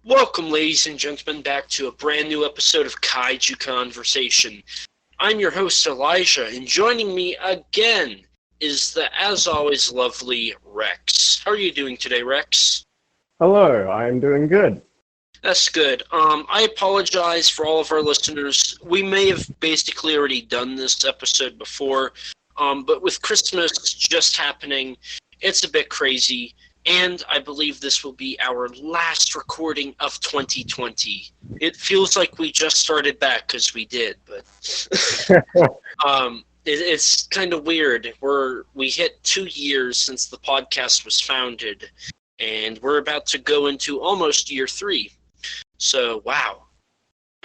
Welcome, ladies and gentlemen, back to a brand new episode of Kaiju Conversation. I'm your host, Elijah, and joining me again is the, as always, lovely Rex. How are you doing today, Rex? Hello, I'm doing good. That's good. I apologize for all of our listeners. We may have basically already done this episode before, but with Christmas just happening, it's a bit crazy. And I believe this will be our last recording of 2020. It feels like we just started back because we did, but it's kind of weird. We hit 2 years since the podcast was founded, and we're about to go into almost year 3. So wow,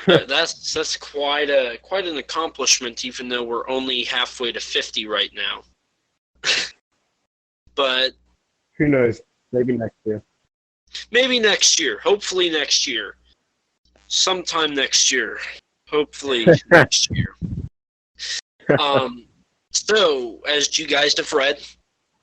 that's quite an accomplishment. Even though we're only halfway to 50 right now, but who knows? Maybe next year. Maybe next year. Hopefully next year. Sometime next year. Hopefully next year. So, as you guys have read,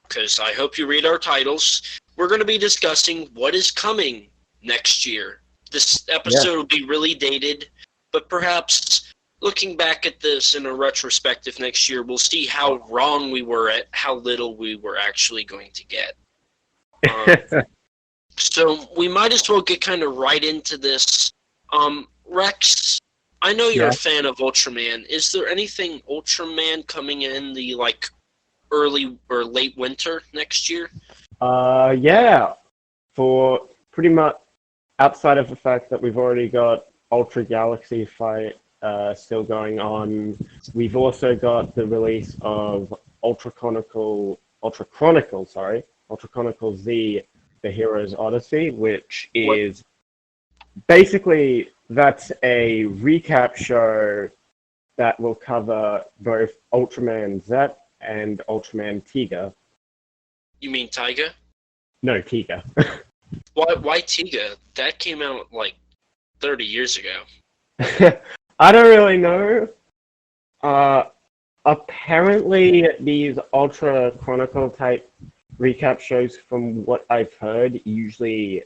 because I hope you read our titles, we're going to be discussing what is coming next year. This episode will be really dated, but perhaps looking back at this in a retrospective next year, we'll see how wrong we were at how little we were actually going to get. So we might as well get kind of right into this. Rex, I know you're a fan of Ultraman. Is there anything Ultraman coming in the early or late winter next year? For pretty much outside of the fact that we've already got Ultra Galaxy Fight still going on, we've also got the release of Ultra Chronicle Z, The Hero's Odyssey, which is basically, that's a recap show that will cover both Ultraman Z and Ultraman Tiga. You mean Taiga? No, Tiga. Why Tiga? That came out 30 years ago. I don't really know. Apparently, these Ultra Chronicle type recap shows, from what I've heard, usually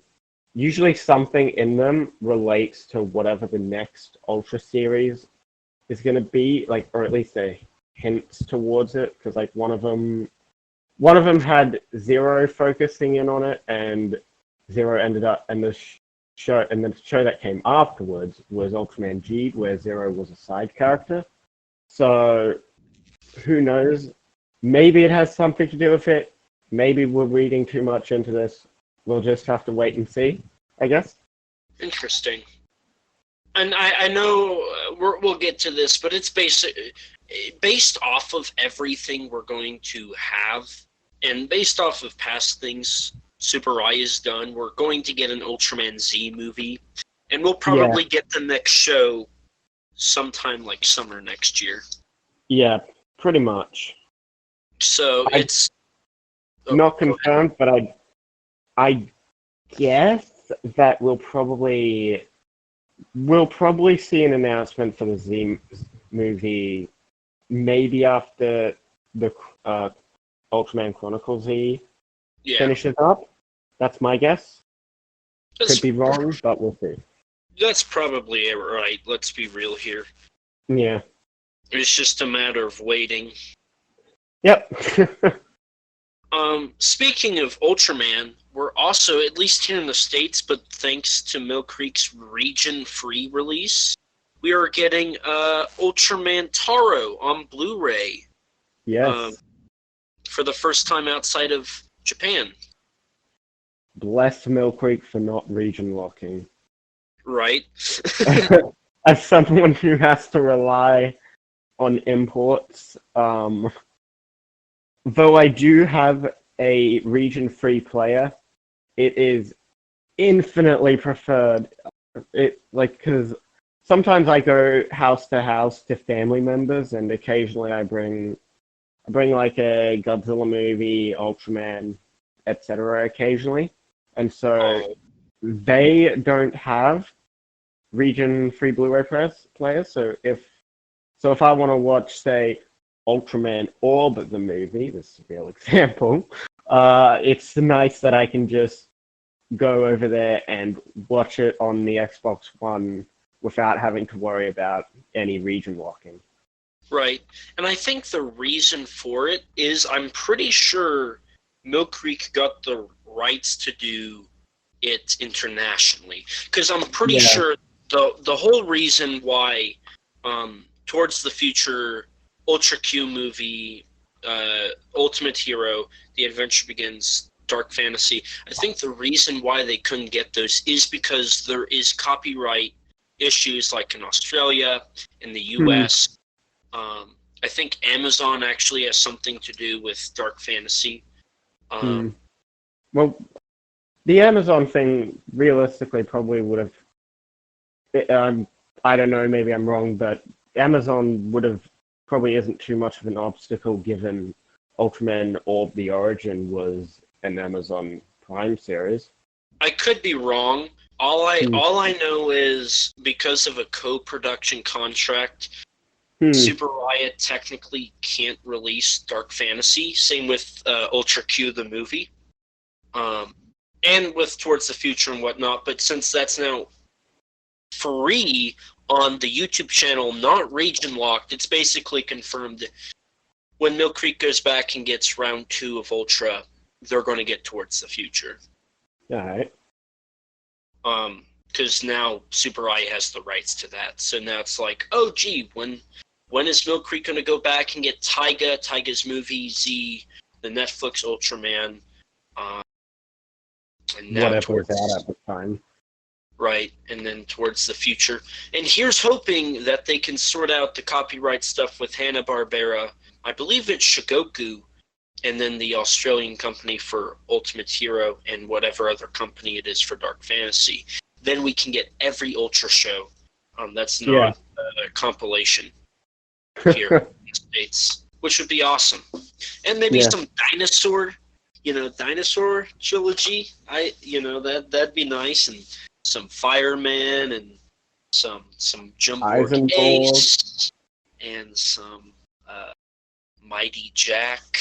something in them relates to whatever the next Ultra series is going to be, or at least a hints towards it, because one of them had Zero focusing in on it, and Zero ended up, and the show that came afterwards was Ultraman G, where Zero was a side character. So who knows? Maybe it has something to do with it. Maybe we're reading too much into this. We'll just have to wait and see, I guess. Interesting. And I know we'll get to this, but it's based off of everything we're going to have, and based off of past things Super I has done. We're going to get an Ultraman Z movie, and we'll probably get the next show sometime summer next year. Yeah, pretty much. So it's not confirmed, but I guess that we'll probably see an announcement for the Z movie maybe after the Ultraman Chronicle Z finishes up. That's my guess. Could be wrong, but we'll see. That's probably right. Let's be real here. Yeah. It's just a matter of waiting. Yep. Speaking of Ultraman, we're also, at least here in the States, but thanks to Mill Creek's region-free release, we are getting Ultraman Taro on Blu-ray. Yes. For the first time outside of Japan. Bless Mill Creek for not region locking. Right. As someone who has to rely on imports, though I do have a region-free player, it is infinitely preferred. Because sometimes I go house to house to family members, and occasionally I bring a Godzilla movie, Ultraman, etc. occasionally, and so they don't have region-free Blu-ray players. So if I want to watch, say, Ultraman Orb, the movie, this is a real example, it's nice that I can just go over there and watch it on the Xbox One without having to worry about any region locking. Right. And I think the reason for it is I'm pretty sure Mill Creek got the rights to do it internationally. Because I'm pretty sure the whole reason why Towards the Future, Ultra Q movie, Ultimate Hero, The Adventure Begins, Dark Fantasy, I think the reason why they couldn't get those is because there is copyright issues like in Australia, in the US. I think Amazon actually has something to do with Dark Fantasy. Well, the Amazon thing realistically probably would have. I don't know, maybe I'm wrong, but Amazon would have probably isn't too much of an obstacle given Ultraman Orb the Origin was an Amazon Prime series. I could be wrong. All I know is because of a co-production contract, Super Riot technically can't release Dark Fantasy. Same with Ultra Q the movie, and with Towards the Future and whatnot. But since that's now free on the YouTube channel, not region locked, it's basically confirmed that when Mill Creek goes back and gets round 2 of Ultra, they're going to get Towards the Future. All right. Because now Super Riot has the rights to that. So now it's like, oh, gee, when is Mill Creek going to go back and get Taiga's movie, Z, the Netflix Ultraman, and now whatever was out at the time. Right, and then Towards the Future. And here's hoping that they can sort out the copyright stuff with Hanna-Barbera. I believe it's Shigoku, and then the Australian company for Ultimate Hero, and whatever other company it is for Dark Fantasy. Then we can get every Ultra show. That's not a compilation here in the States, which would be awesome. And maybe some dinosaur trilogy. That'd be nice, and some Fireman, and some Jump Ace, and some Mighty Jack.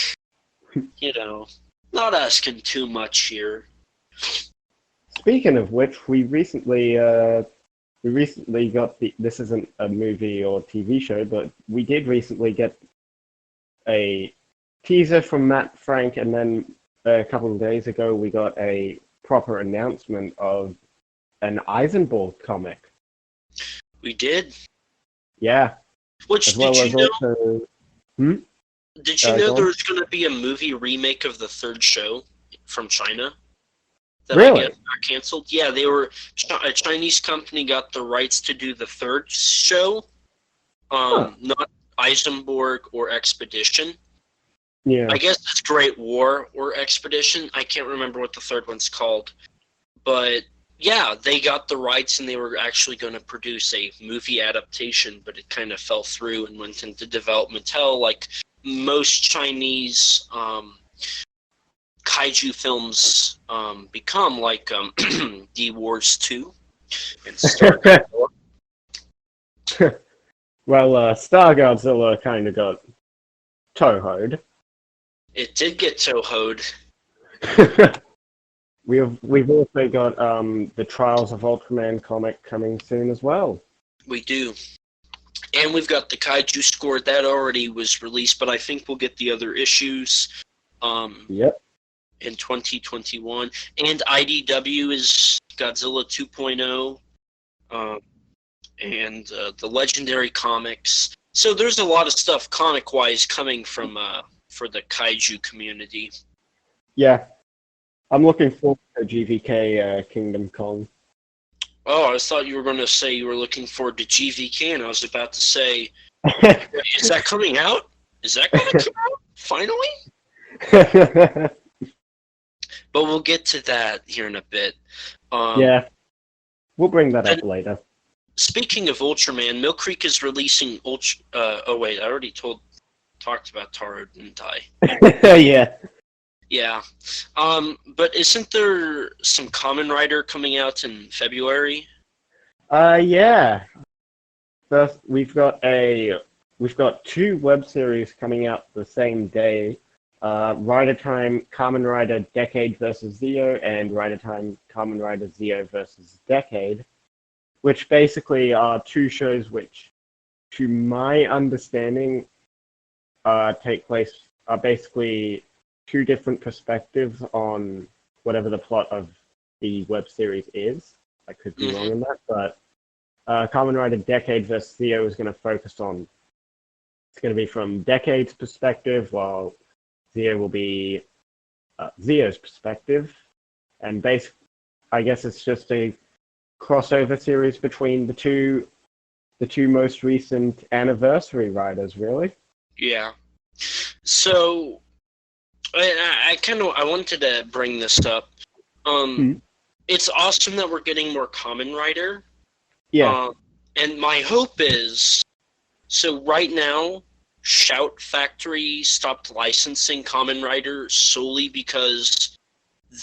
Not asking too much here. Speaking of which, we recently got this isn't a movie or TV show, but we did recently get a teaser from Matt Frank, and then a couple of days ago we got a proper announcement of an Eisenberg comic. We did? Yeah. Which, did you know there was going to be a movie remake of the third show from China? That really? I guess got canceled? Yeah, a Chinese company got the rights to do the third show, not Eisenberg or Expedition. Yeah. I guess it's Great War or Expedition. I can't remember what the third one's called. But yeah, they got the rights and they were actually going to produce a movie adaptation, but it kind of fell through and went into development hell, like most Chinese kaiju films become, like D-Wars 2 and Star Godzilla. Well, Star Godzilla kind of got Toho'd. It did get Toho'd. We've also got the Trials of Ultraman comic coming soon as well. We do. And we've got the Kaiju score. That already was released, but I think we'll get the other issues in 2021. And IDW is Godzilla 2.0 and the Legendary Comics. So there's a lot of stuff comic-wise coming from for the Kaiju community. Yeah. I'm looking forward to GVK Kingdom Kong. Oh, I thought you were going to say you were looking forward to GVK, and I was about to say, is that coming out? Is that going to come out? Finally? But we'll get to that here in a bit. Yeah. We'll bring that up later. Speaking of Ultraman, Mill Creek is releasing oh wait, I already talked about Taro, didn't I? Yeah. Yeah. But isn't there some Kamen Rider coming out in February? Yeah. First, we've got two web series coming out the same day. Rider Time Kamen Rider Decade versus Zeo, and Rider Time Kamen Rider Zeo versus Decade, which basically are two shows which, to my understanding, take place, are basically two different perspectives on whatever the plot of the web series is. I could be wrong in that, but Kamen Rider Decade vs. Zeo is going to focus on, it's going to be from Decade's perspective, while Zeo will be Zeo's perspective. And I guess it's just a crossover series between the two most recent anniversary riders, really. Yeah. So I wanted to bring this up. It's awesome that we're getting more Kamen Rider. Yeah. And my hope is, so right now, Shout Factory stopped licensing Kamen Rider solely because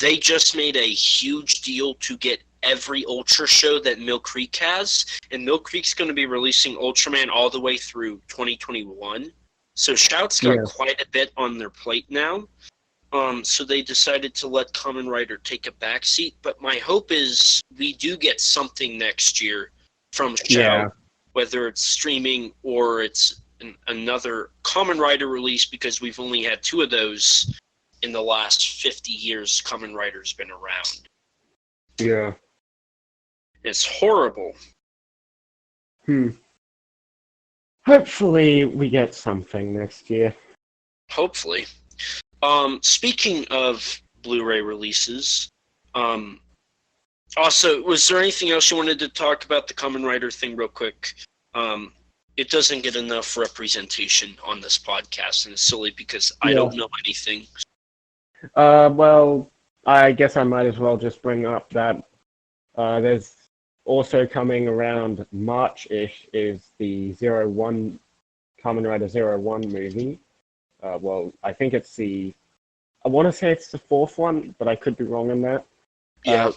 they just made a huge deal to get every Ultra show that Mill Creek has, and Mill Creek's going to be releasing Ultraman all the way through 2021. So Shout's got quite a bit on their plate now. So they decided to let Kamen Rider take a backseat. But my hope is we do get something next year from Shout, whether it's streaming or it's another Kamen Rider release, because we've only had 2 of those in the last 50 years Kamen Rider's been around. Yeah. It's horrible. Hopefully we get something next year. Hopefully. Speaking of Blu-ray releases, also, was there anything else you wanted to talk about the Kamen Rider thing real quick? It doesn't get enough representation on this podcast, and it's solely because I don't know anything. Well, I guess I might as well just bring up that there's also coming around March-ish is the Kamen Rider 01 movie. Well, I think I want to say it's the 4th one, but I could be wrong on that. Yeah.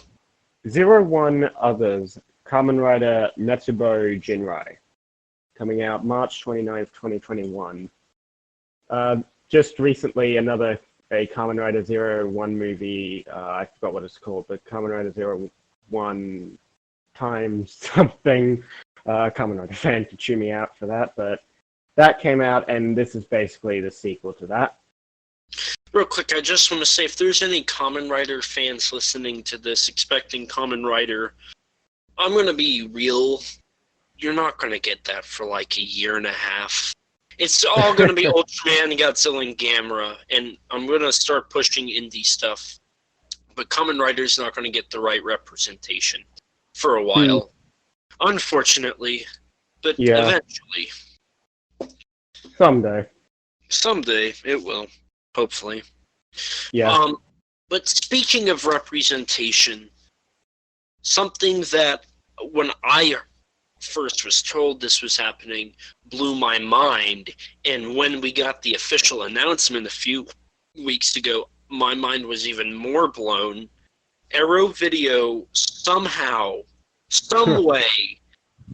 01 Others, Kamen Rider Metsubo Jinrai, coming out March 29th, 2021. Just recently, a Kamen Rider 01 movie, I forgot what it's called, but Kamen Rider 01 times something. Kamen Rider fan could chew me out for that, but that came out, and this is basically the sequel to that. Real quick, I just want to say, if there's any Kamen Rider fans listening to this expecting Kamen Rider, I'm going to be real. You're not going to get that for like a year and a half. It's all going to be Ultraman, Godzilla, and Gamera, and I'm going to start pushing indie stuff. But Kamen Rider's not going to get the right representation for a while. Unfortunately, but eventually. Someday it will, hopefully. Yeah. But speaking of representation, something that when I first was told this was happening blew my mind, and when we got the official announcement a few weeks ago, my mind was even more blown. Arrow Video somehow, some way,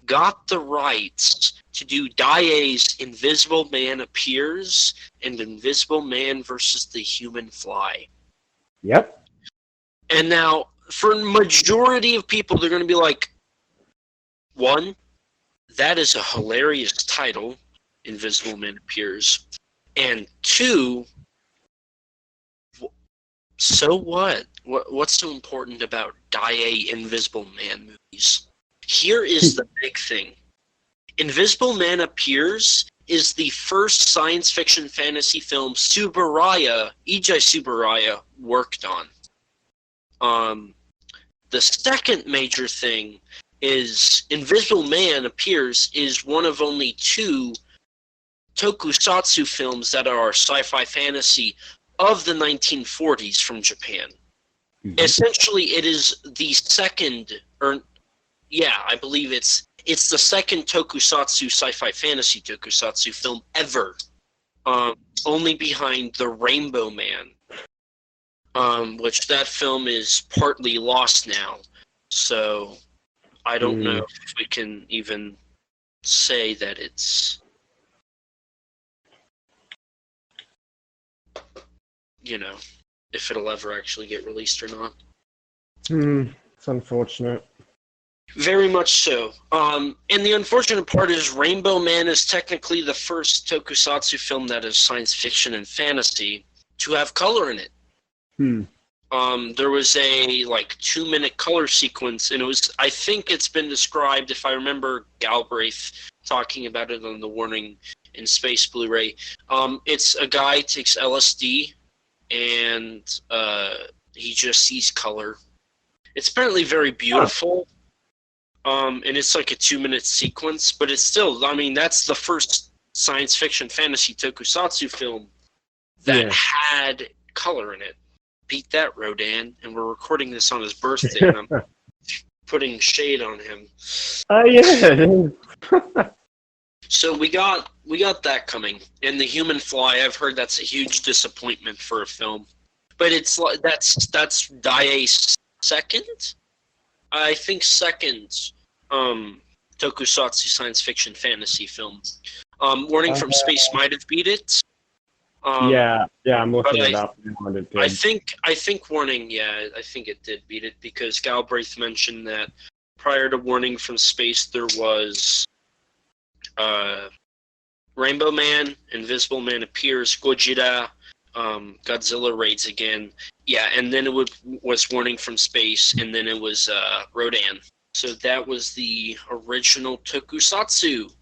got the rights to do Daiei's Invisible Man Appears and Invisible Man versus the Human Fly. Yep. And now, for a majority of people, they're going to be like, 1, that is a hilarious title, Invisible Man Appears. And 2, so what? What's so important about Daiei Invisible Man movies? Here is the big thing. Invisible Man Appears is the first science fiction fantasy film Ijai Tsuburaya worked on. The second major thing is Invisible Man Appears is one of only 2 tokusatsu films that are sci-fi fantasy of the 1940s from Japan. Essentially, it is the second, I believe it's the second tokusatsu, sci-fi fantasy tokusatsu film ever, only behind The Rainbow Man, which that film is partly lost now, so I don't know if we can even say that it's... if it'll ever actually get released or not. It's unfortunate. Very much so. And the unfortunate part is Rainbow Man is technically the first tokusatsu film that is science fiction and fantasy to have color in it. There was a 2-minute color sequence, and I think it's been described, if I remember Galbraith talking about it on the Warning in Space Blu-ray. It's a guy takes LSD, and he just sees color. It's apparently very beautiful, and it's like a 2-minute sequence, but it's still, that's the first science fiction fantasy tokusatsu film that had color in it. Beat that, Rodan, and we're recording this on his birthday, and I'm putting shade on him. Oh, yeah. So we got that coming, and The Human Fly. I've heard that's a huge disappointment for a film, but it's that's Daiei's second, I think second tokusatsu science fiction fantasy film. Warning from Space might have beat it. Yeah, I'm looking it up. I think Warning, I think it did beat it, because Galbraith mentioned that prior to Warning from Space there was Rainbow Man, Invisible Man Appears, Gojira, Godzilla Raids Again. Yeah, and then it was Warning from Space, and then it was Rodan. So that was the original tokusatsu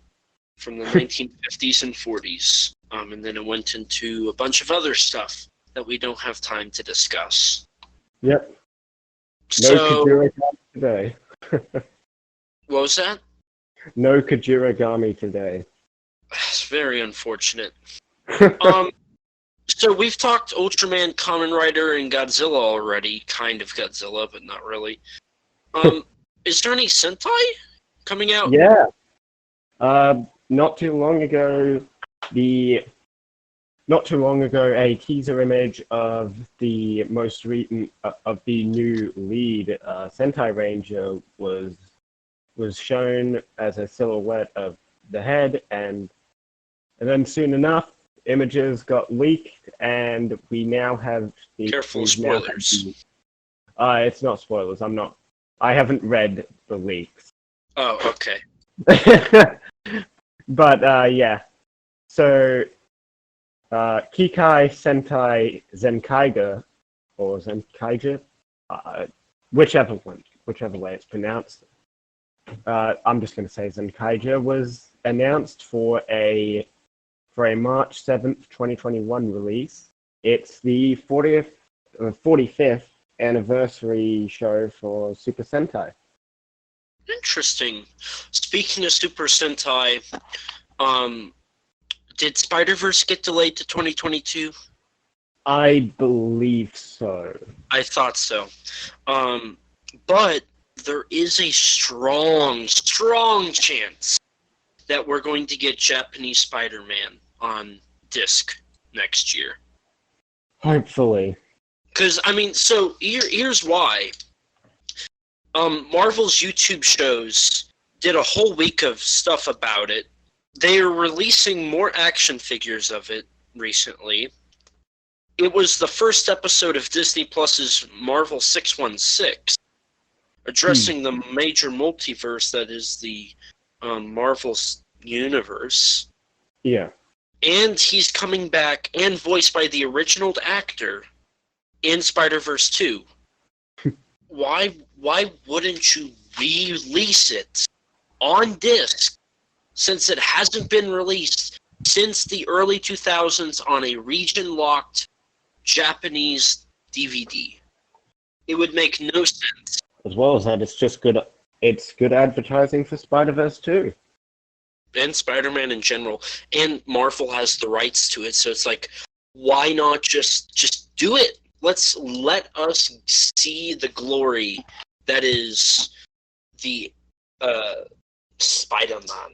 from the 1950s and 40s. And then it went into a bunch of other stuff that we don't have time to discuss. Yep. No Kajiragami today. What was that? No Kajiragami today. It's very unfortunate. So we've talked Ultraman, Kamen Rider, and Godzilla already. Kind of Godzilla, but not really. Is there any Sentai coming out? Yeah. Not too long ago, a teaser image of the most recent of the new lead Sentai Ranger was shown as a silhouette of the head, and then soon enough, images got leaked, and we now have the. Careful, spoilers. It's not spoilers. I haven't read the leaks. Oh, okay. But yeah, so Kikai Sentai Zenkaiga, or Zenkaija, whichever way it's pronounced. I'm just going to say Zenkaija was announced for a March 7th, 2021 release. It's the 45th anniversary show for Super Sentai. Interesting. Speaking of Super Sentai, did Spider-Verse get delayed to 2022? I believe so. I thought so. But there is a strong chance that we're going to get Japanese Spider-Man on disc next year. Hopefully. Because, so here's why. Marvel's YouTube shows did a whole week of stuff about it. They are releasing more action figures of it recently. It was the first episode of Disney Plus's Marvel 616, addressing the major multiverse that is the Marvel's universe. Yeah. And he's coming back and voiced by the original actor in Spider-Verse 2. Why wouldn't you release it on disc, since it hasn't been released since the early 2000s on a region-locked Japanese DVD? It would make no sense. As well as that, it's just good. It's good advertising for Spider-Verse 2. And Spider-Man in general. And Marvel has the rights to it, so it's like, why not just do it? Let us see the glory that is the Spider-Man.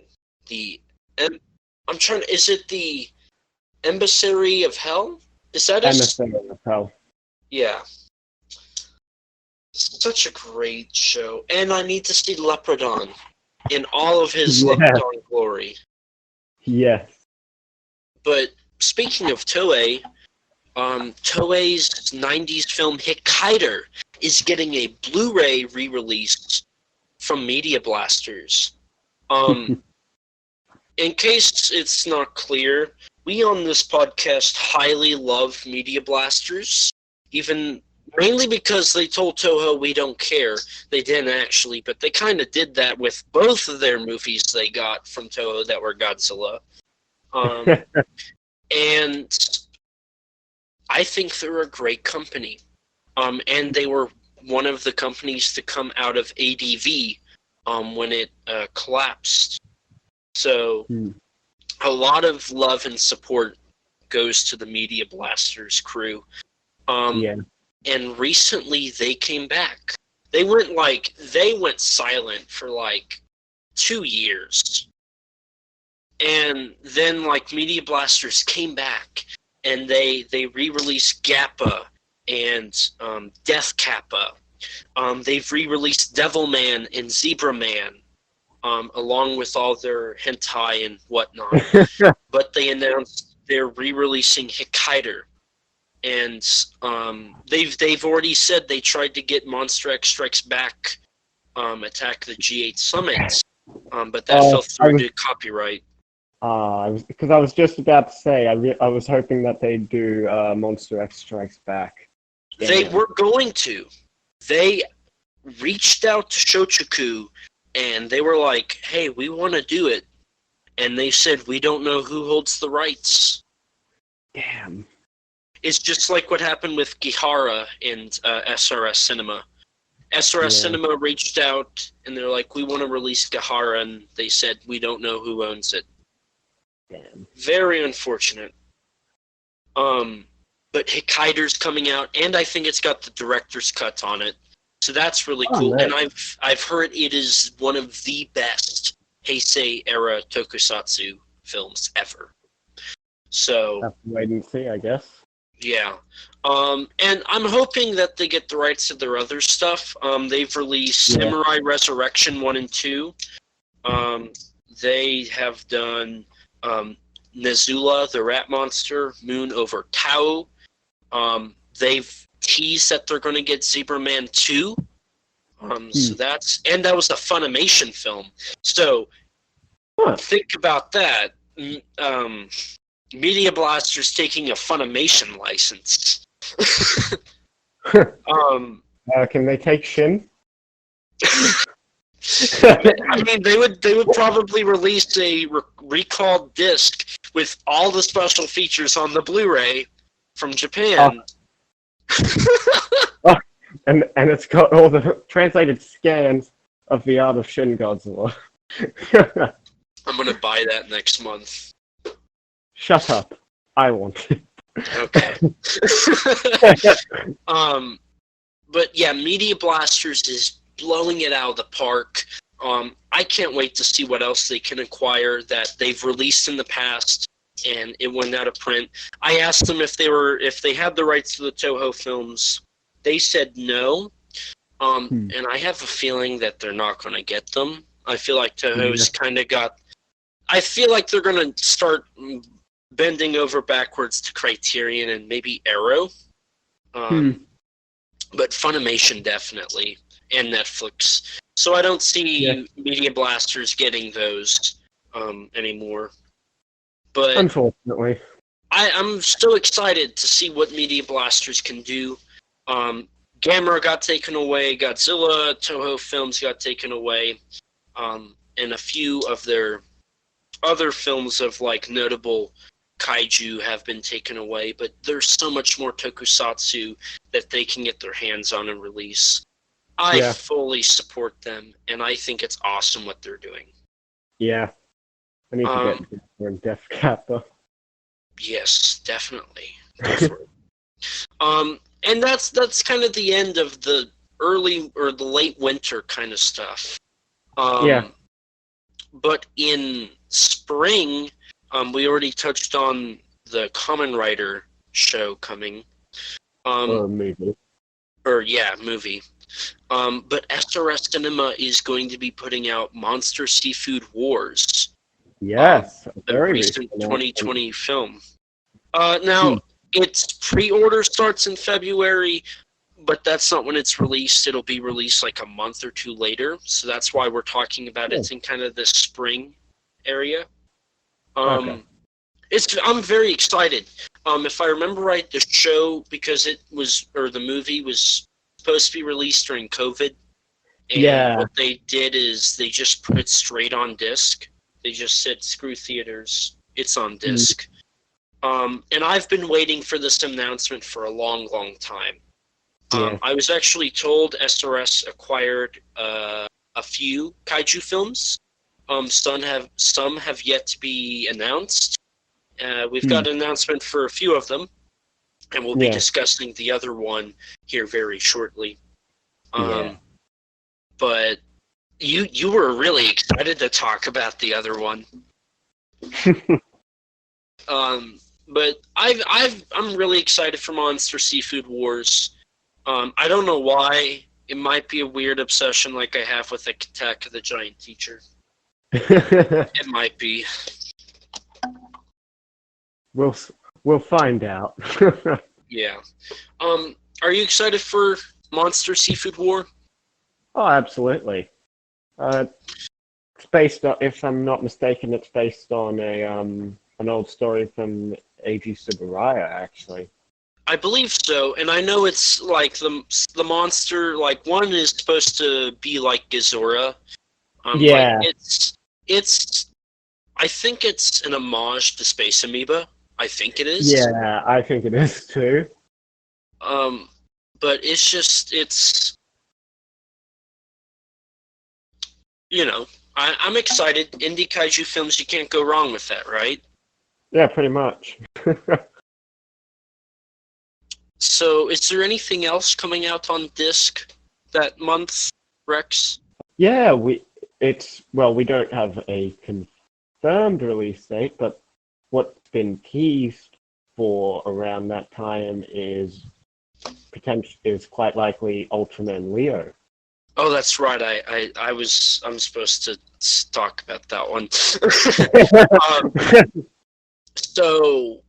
Is it the Emissary of Hell? Is that Emissary of Hell. Yeah. Such a great show. And I need to see Leopardon in all of his Leopardon glory. Yes. But speaking of Toei, Toei's 90s film Hikaider is getting a Blu-ray re-release from Media Blasters. In case it's not clear, we on this podcast highly love Media Blasters, even mainly because they told Toho we don't care. They didn't actually, but they kind of did that with both of their movies they got from Toho that were Godzilla. And I think they're a great company. And they were one of the companies to come out of ADV when it collapsed. So a lot of love and support goes to the Media Blasters crew. And recently they came back. They went silent for like 2 years. And then Media Blasters came back and they re-released Gappa and Death Kappa. They've re-released Devilman and Zebra Man, along with all their hentai and whatnot. But they announced they're re-releasing Hikaider. And they've already said they tried to get Monster X Strikes Back, Attack the G8 Summit, but that fell through to copyright. Because I was just about to say, I was hoping that they'd do Monster X Strikes Back. They were going to. They reached out to Shochiku, and they were like, hey, we want to do it. And they said, we don't know who holds the rights. Damn. It's just like what happened with Gihara and SRS Cinema. SRS Cinema reached out, and they're like, we want to release Gihara, and they said, we don't know who owns it. Damn. Very unfortunate. But Hikaider's coming out, and I think it's got the director's cut on it. So that's really cool. Nice. And I've heard it is one of the best Heisei era Tokusatsu films ever. So have to wait and see, I guess. Yeah. And I'm hoping that they get the rights to their other stuff. They've released Samurai Resurrection 1 and 2. They have done Nezula, the Rat Monster, Moon over Tao. They've teased that they're going to get Zebra Man 2. So that was a Funimation film. So think about that. Media Blasters taking a Funimation license. Can they take Shin? I mean, they would probably release a recalled disc with all the special features on the Blu-ray from Japan. And it's got all the translated scans of the art of Shin Godzilla. I'm gonna buy that next month. Shut up. I want it. Okay. But yeah, Media Blasters is blowing it out of the park. I can't wait to see what else they can acquire that they've released in the past and it went out of print. I asked them if they had the rights to the Toho films. They said no. And I have a feeling that they're not going to get them. I feel like Toho's kind of got... I feel like they're going to start bending over backwards to Criterion and maybe Arrow. But Funimation definitely, and Netflix. So I don't see Media Blasters getting those anymore. But unfortunately, I'm still excited to see what Media Blasters can do. Gamera got taken away, Godzilla, Toho films got taken away, and a few of their other films of notable kaiju have been taken away, but there's so much more tokusatsu that they can get their hands on and release. I fully support them, and I think it's awesome what they're doing. Yeah. I need to get more Death Kappa. Yes, definitely. Go for it. And that's kind of the end of the early or the late winter kind of stuff. But in spring, we already touched on the Kamen Rider show coming. Or movie. Movie. But SRS Cinema is going to be putting out Monster Seafood Wars. Yes. A recent 2020 film. Now, Its pre-order starts in February, but that's not when it's released. It'll be released like a month or two later. So that's why we're talking about it in kind of the spring area. Okay. I'm very excited. If I remember right, the show, because the movie was supposed to be released during COVID, and what they did is they just put it straight on disc. They just said, screw theaters, it's on disc. And I've been waiting for this announcement for a long, long time. I was actually told SRS acquired a few kaiju films. Some have yet to be announced. We've got an announcement for a few of them, and we'll be discussing the other one here very shortly. But you were really excited to talk about the other one. But I'm really excited for Monster Seafood Wars. I don't know why. It might be a weird obsession like I have with Attack of the Giant Teacher. It might be. We'll find out. Yeah. Are you excited for Monster Seafood War? Oh, absolutely. It's based on, if I'm not mistaken, it's based on an old story from A.G. Tsuburaya, actually. I believe so, and I know it's like the monster. Like one is supposed to be like Gazora. Like it's. I think it's an homage to Space Amoeba. I think it is. Yeah, I think it is too. But it's. You know, I'm excited. Indie kaiju films, you can't go wrong with that, right? Yeah, pretty much. So, is there anything else coming out on disc that month, Rex? Yeah, we don't have a confirmed release date, but what's been teased for around that time is quite likely Ultraman Leo. Oh, that's right. I'm supposed to talk about that one. So,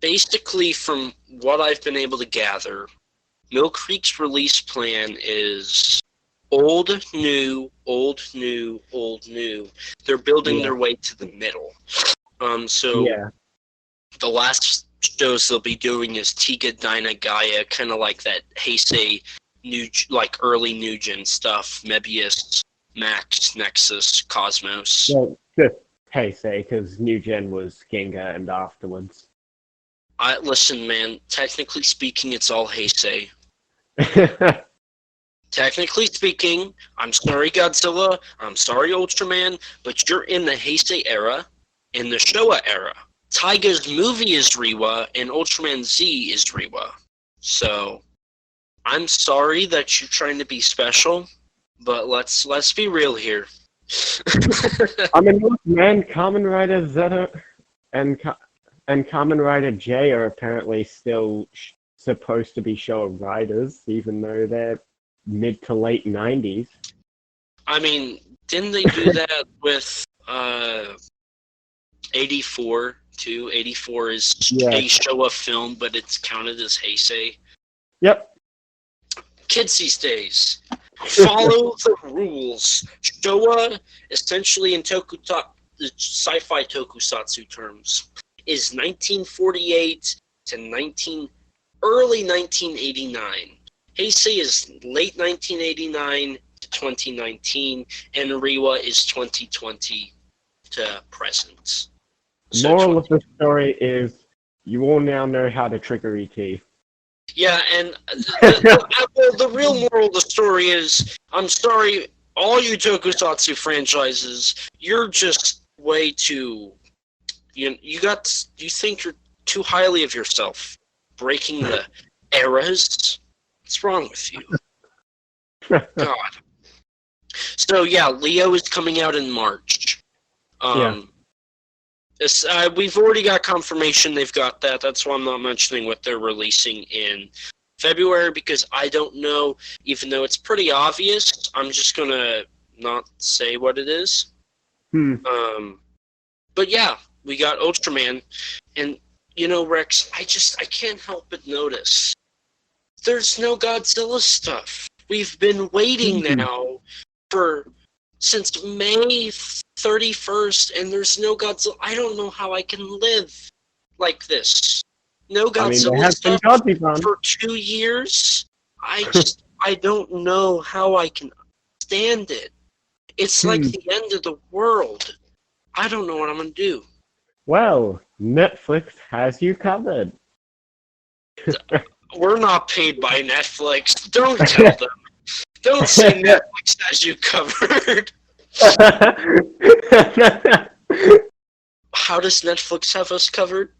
basically, from what I've been able to gather, Mill Creek's release plan is old, new, old, new, old, new. They're building their way to the middle. The last shows they'll be doing is Tiga, Dyna, Gaia, kind of like that Heisei, early New Gen stuff, Mebius, Max, Nexus, Cosmos. Well, just Heisei, because New Gen was Ginga and afterwards. Listen, man, technically speaking, it's all Heisei. Technically speaking, I'm sorry, Godzilla, I'm sorry, Ultraman, but you're in the Heisei era, in the Showa era. Taiga's movie is Reiwa, and Ultraman Z is Reiwa. So, I'm sorry that you're trying to be special, but let's be real here. I mean, look, man, Kamen Rider Zeta and Kamen Rider J are apparently still supposed to be Showa riders, even though they're mid to late 90s. I mean, didn't they do that with 84 too? 84 is a Showa film, but it's counted as Heisei. Yep. Kids these days, follow the rules. Showa, essentially in the sci-fi tokusatsu terms, is 1948 to early 1989. Heisei is late 1989 to 2019, and Reiwa is 2020 to present. So moral of the story is, you all now know how to trigger ET. Yeah, and the real moral of the story is, I'm sorry, all you tokusatsu franchises, you're just way too... You think you're too highly of yourself, breaking the eras. What's wrong with you? God. So yeah, Leo is coming out in March. We've already got confirmation they've got that. That's why I'm not mentioning what they're releasing in February, because I don't know, even though it's pretty obvious, I'm just gonna not say what it is. But yeah, we got Ultraman, and Rex, I can't help but notice there's no Godzilla stuff. We've been waiting now since May 31st, and there's no Godzilla. I don't know how I can live like this. No Godzilla stuff for 2 years. I don't know how I can stand it. It's like the end of the world. I don't know what I'm gonna do. Well, Netflix has you covered. We're not paid by Netflix. Don't tell them. Don't say Netflix has you covered. How does Netflix have us covered?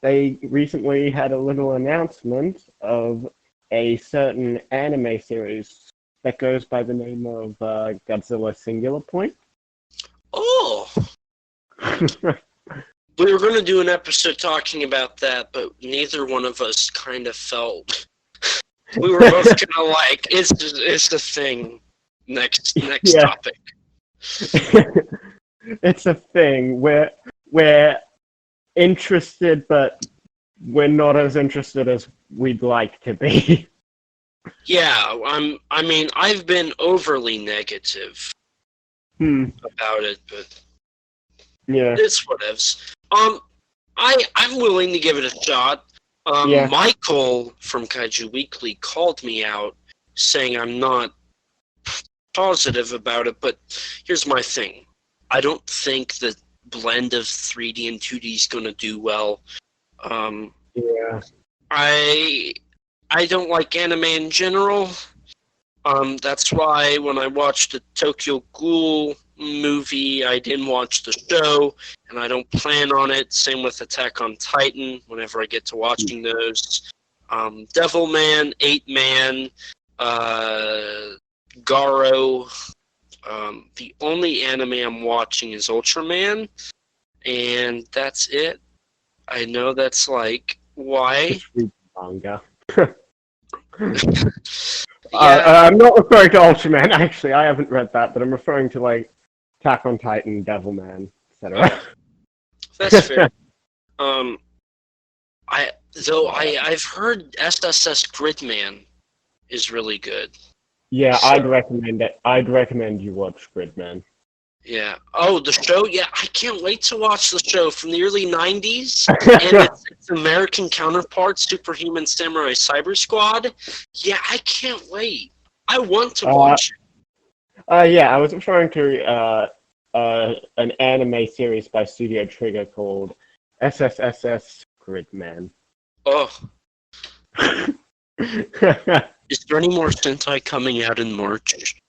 They recently had a little announcement of a certain anime series that goes by the name of Godzilla Singular Point. Oh! We were going to do an episode talking about that, but neither one of us kind of felt. We were both kind of like, it's a thing. Next topic. It's a thing. We're interested, but we're not as interested as we'd like to be. Yeah, I've been overly negative about it, but yeah, it's whatevs. I'm willing to give it a shot. Michael from Kaiju Weekly called me out, saying I'm not positive about it, but here's my thing. I don't think the blend of 3D and 2D is going to do well. I don't like anime in general. That's why when I watched the Tokyo Ghoul movie, I didn't watch the show, and I don't plan on it. Same with Attack on Titan, whenever I get to watching those. Devilman, 8-Man, Garo. The only anime I'm watching is Ultraman, and that's it. I know that's like, why? Manga. I'm not referring to Ultraman, actually. I haven't read that, but I'm referring to, like, Attack on Titan, Devilman, etc. That's fair. I've heard SSS Gridman is really good. Yeah, so, I'd recommend it. I'd recommend you watch Gridman. Yeah. Oh, the show? Yeah, I can't wait to watch the show from the early 90s. And its American counterpart, Superhuman Samurai Cyber Squad. Yeah, I can't wait. I want to watch it. Yeah, I was referring to an anime series by Studio Trigger called SSSS Gridman. Oh. Is there any more Sentai coming out in March?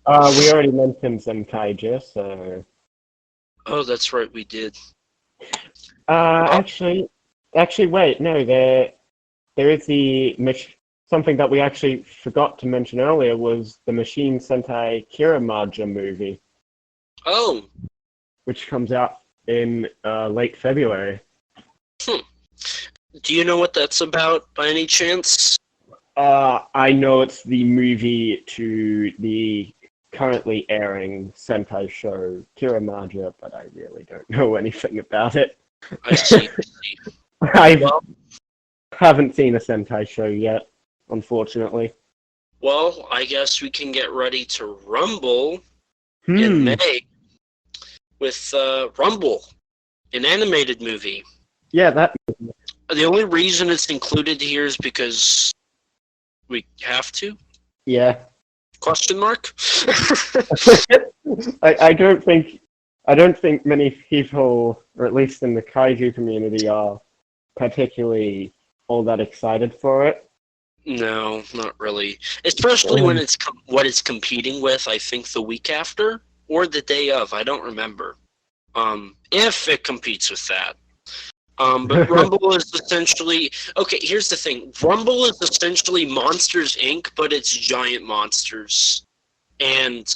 We already mentioned Zenkaija, so... Oh, that's right, we did. Actually, wait, no, there is something that we actually forgot to mention earlier was the Machine Sentai Kiramaja movie. Oh! Which comes out in late February. Do you know what that's about, by any chance? I know it's the movie to the currently airing Sentai show Kiramaja, but I really don't know anything about it. I see. I haven't seen a Sentai show yet, unfortunately. Well, I guess we can get ready to rumble in May with Rumble, an animated movie. Yeah, that. The only reason it's included here is because we have to. Yeah. Question mark? I don't think many people, or at least in the kaiju community, are particularly all that excited for it. No, not really. Especially when it's what it's competing with. I think the week after or the day of. I don't remember. If it competes with that. But Rumble is essentially... Okay, here's the thing. Rumble is essentially Monsters, Inc., but it's giant monsters. And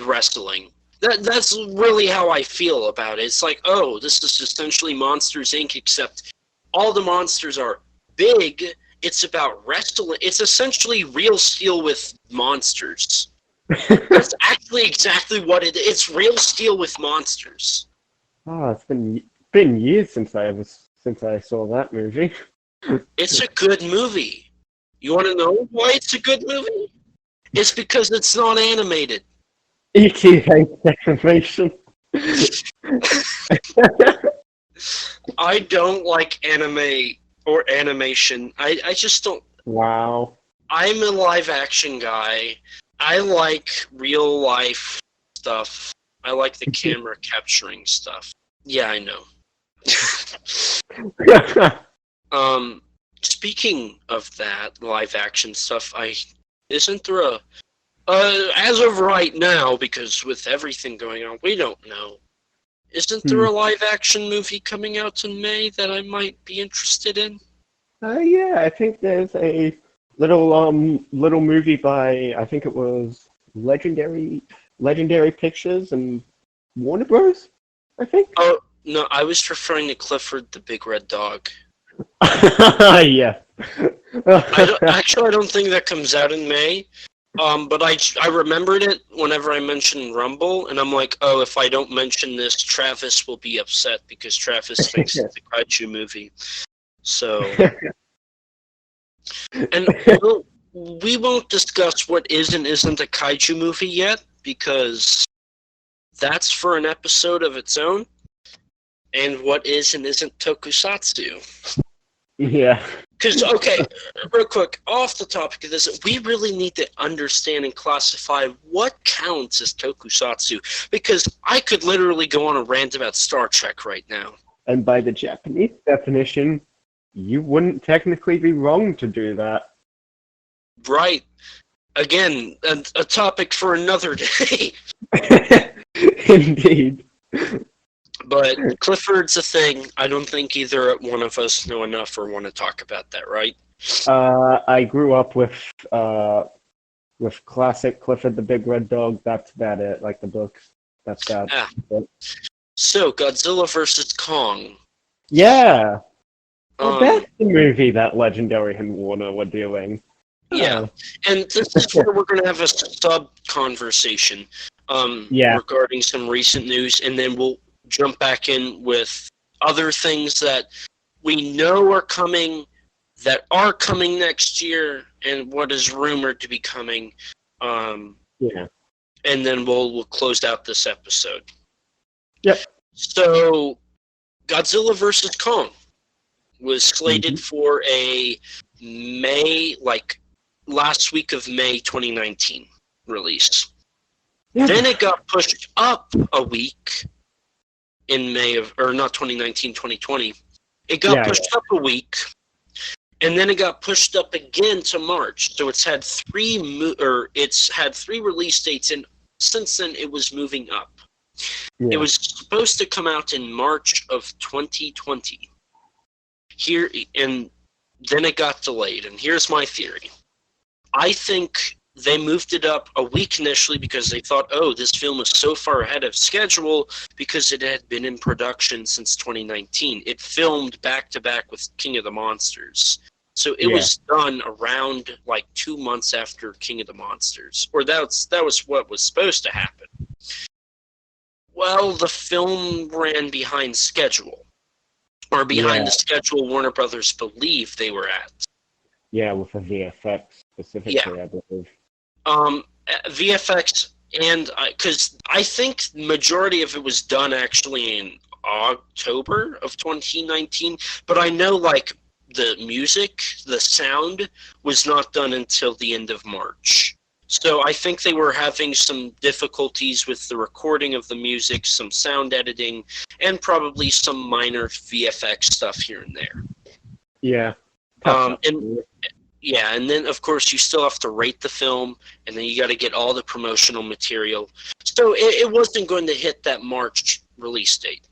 wrestling. That's really how I feel about it. It's like, oh, this is essentially Monsters, Inc., except all the monsters are big. It's about wrestling. It's essentially Real Steel with monsters. That's actually exactly what it is. It's real steel with monsters. Oh, it's been years since I saw that movie. It's a good movie. You want to know why it's a good movie? It's because it's not animated. E.T. hates animation. I don't like anime or animation. I just don't. Wow. I'm a live action guy. I like real life stuff. I like the camera capturing stuff. Yeah, I know. Speaking of that live action stuff, isn't there a as of right now, because with everything going on, we don't know. Isn't there a live action movie coming out in May that I might be interested in? Yeah, I think there's a little movie by, I think it was Legendary Pictures and Warner Bros. I think. Oh no, I was referring to Clifford the Big Red Dog. Yeah. I don't think that comes out in May. But I remembered it whenever I mentioned Rumble, and I'm like, oh, if I don't mention this, Travis will be upset because Travis thinks it's a Kaiju movie. So, and we won't discuss what is and isn't a Kaiju movie yet because that's for an episode of its own. And what is and isn't Tokusatsu. Yeah. Because, okay, real quick, off the topic of this, we really need to understand and classify what counts as tokusatsu. Because I could literally go on a rant about Star Trek right now. And by the Japanese definition, you wouldn't technically be wrong to do that. Right. Again, a topic for another day. Indeed. But Clifford's a thing. I don't think either one of us know enough or want to talk about that, right? I grew up with classic Clifford the Big Red Dog. That's about it. Like the books. That's that. So, Godzilla vs. Kong. Yeah. Well, that's the movie that Legendary and Warner were doing. Yeah. And this is where we're going to have a sub-conversation regarding some recent news, and then we'll jump back in with other things that we know are coming, that are coming next year, and what is rumored to be coming. And then we'll close out this episode. Yep. So, Godzilla vs. Kong was slated for a May, last week of May 2019 release. Yeah. Then it got pushed up a week in May of, or not 2019, 2020. It got pushed up a week, and then it got pushed up again to March. So it's had three release dates, and since then it was moving up. Yeah. It was supposed to come out in March of 2020. And then it got delayed. And here's my theory. I think they moved it up a week initially because they thought, oh, this film was so far ahead of schedule because it had been in production since 2019. It filmed back-to-back with King of the Monsters. So it was done around 2 months after King of the Monsters. Or that was what was supposed to happen. Well, the film ran behind schedule. Or behind the schedule Warner Brothers believed they were at. Yeah, with the VFX specifically, I believe. VFX, and because I think the majority of it was done actually in October of 2019, but I know the music, the sound was not done until the end of March. So I think they were having some difficulties with the recording of the music, some sound editing, and probably some minor VFX stuff here and there. Yeah. And then, of course, you still have to rate the film, and then you got to get all the promotional material. So it wasn't going to hit that March release date.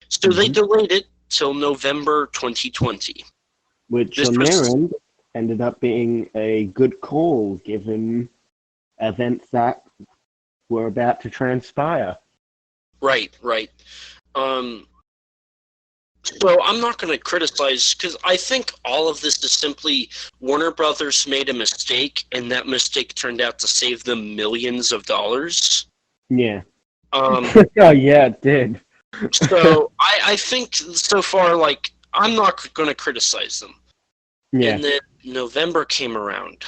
So they delayed it till November 2020. Which, on their end, ended up being a good call, given events that were about to transpire. Right. So I'm not going to criticize, because I think all of this is simply Warner Brothers made a mistake, and that mistake turned out to save them millions of dollars. Yeah. Um, Oh, yeah, it did. so I think so far, like, I'm not going to criticize them. Yeah. And then November came around.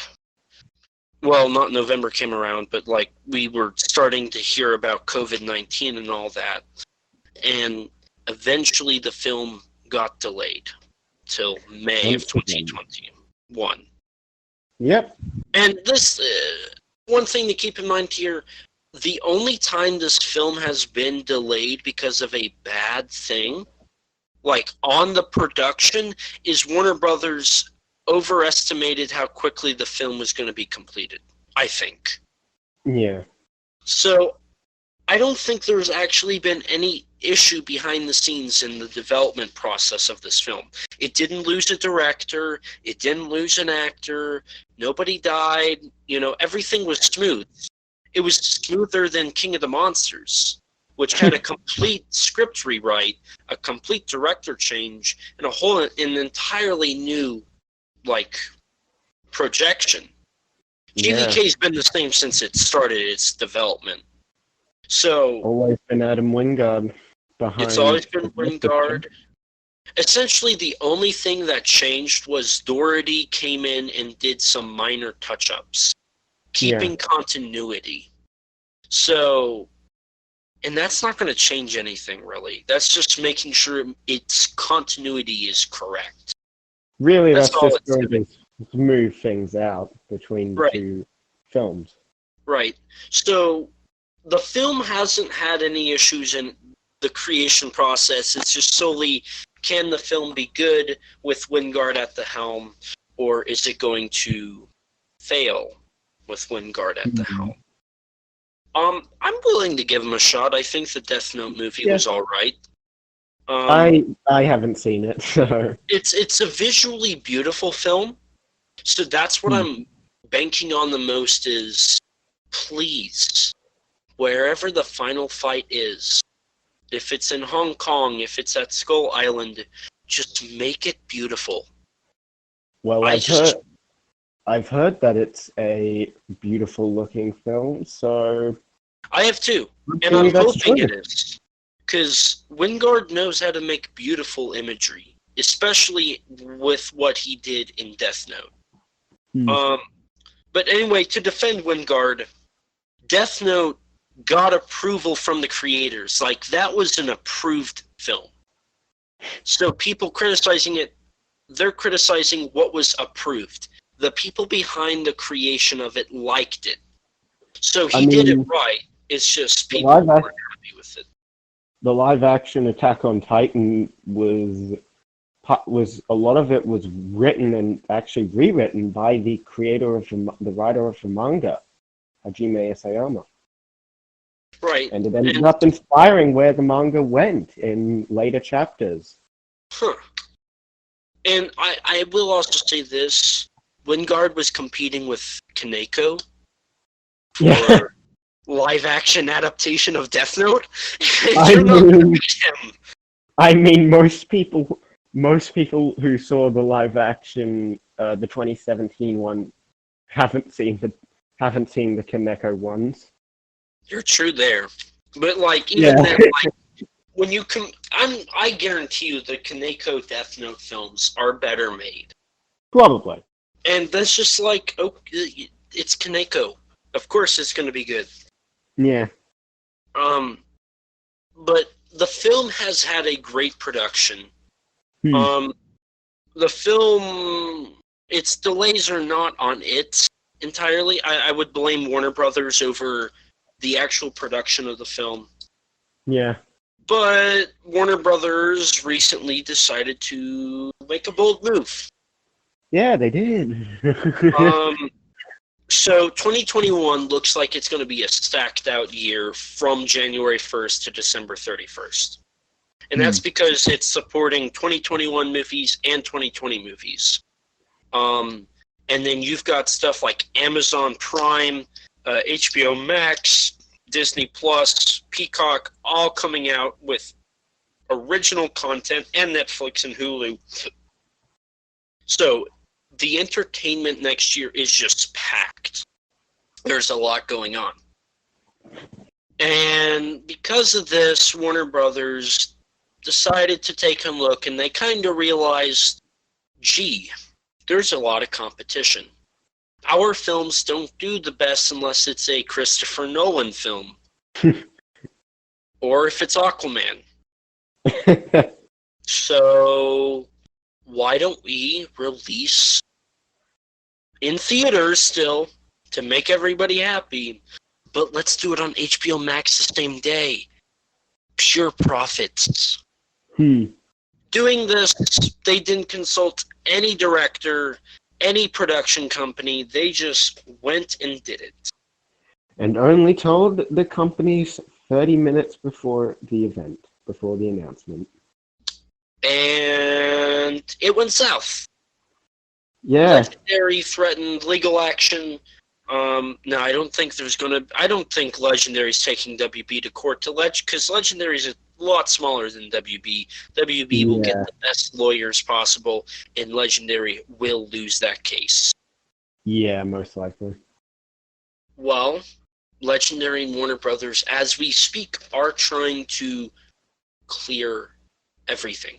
Well, not November came around, but like we were starting to hear about COVID-19 and all that. And eventually the film got delayed till May of 2021. Yep. And this, one thing to keep in mind here, the only time this film has been delayed because of a bad thing, like on the production, is Warner Brothers overestimated how quickly the film was going to be completed, I think. Yeah. So I don't think there's actually been any issue behind the scenes in the development process of this film. It didn't lose a director, it didn't lose an actor, nobody died, everything was smooth. It was smoother than King of the Monsters, which had a complete script rewrite, a complete director change, and an entirely new projection. Yeah. GVK's been the same since it started its development. So Always been Adam Wingard behind. It's always been Wingard. Essentially, the only thing that changed was Doherty came in and did some minor touch-ups, keeping continuity. So, and that's not going to change anything, really. That's just making sure its continuity is correct. Really, that's just going to smooth things out between the two films. Right. So, the film hasn't had any issues in the creation process. It's just solely, can the film be good with Wingard at the helm, or is it going to fail with Wingard at the helm? I'm willing to give him a shot. I think the Death Note movie was all right. I haven't seen it, so it's a visually beautiful film. So that's what I'm banking on the most is, please, wherever the final fight is, if it's in Hong Kong, if it's at Skull Island, just make it beautiful. Well, I've heard that it's a beautiful looking film, so I have too, and I'm hoping it is, because Wingard knows how to make beautiful imagery, especially with what he did in Death Note. But anyway, to defend Wingard, Death Note got approval from the creators. Like, that was an approved film. So people criticizing it, they're criticizing what was approved. The people behind the creation of it liked it. So he did it right. It's just people weren't happy with it. The live action Attack on Titan was a lot of it was written and actually rewritten by the creator of the writer of the manga, Hajime Isayama. Right. And it ended up inspiring where the manga went in later chapters. Huh. And I will also say this. Wingard was competing with Kaneko for live-action adaptation of Death Note. I mean, most people who saw the live-action, the 2017 one, haven't seen the Kaneko ones. You're true there, but even then, when you I guarantee you the Kaneko Death Note films are better made. Probably. And that's just it's Kaneko. Of course, it's going to be good. Yeah. But the film has had a great production. The film, its delays are not on it entirely. I would blame Warner Brothers over the actual production of the film. Yeah. But Warner Brothers recently decided to make a bold move. Yeah, they did. So 2021 looks like it's going to be a stacked out year from January 1st to December 31st. And that's because it's supporting 2021 movies and 2020 movies. And then you've got stuff like Amazon Prime, HBO Max, Disney Plus, Peacock, all coming out with original content, and Netflix and Hulu. So the entertainment next year is just packed. There's a lot going on. And because of this, Warner Brothers decided to take a look, and they kind of realized, gee, there's a lot of competition. Our films don't do the best unless it's a Christopher Nolan film. Or if it's Aquaman. So why don't we release in theaters still to make everybody happy, but let's do it on HBO Max the same day. Pure profits. Doing this, they didn't consult any director, any production company. They just went and did it. And only told the companies 30 minutes before the event, before the announcement. And it went south. Yeah. Legendary threatened legal action. No, I don't think Legendary's taking WB to court because Legendary's a lot smaller than WB. WB will get the best lawyers possible, and Legendary will lose that case. Yeah, most likely. Well, Legendary and Warner Brothers, as we speak, are trying to clear everything.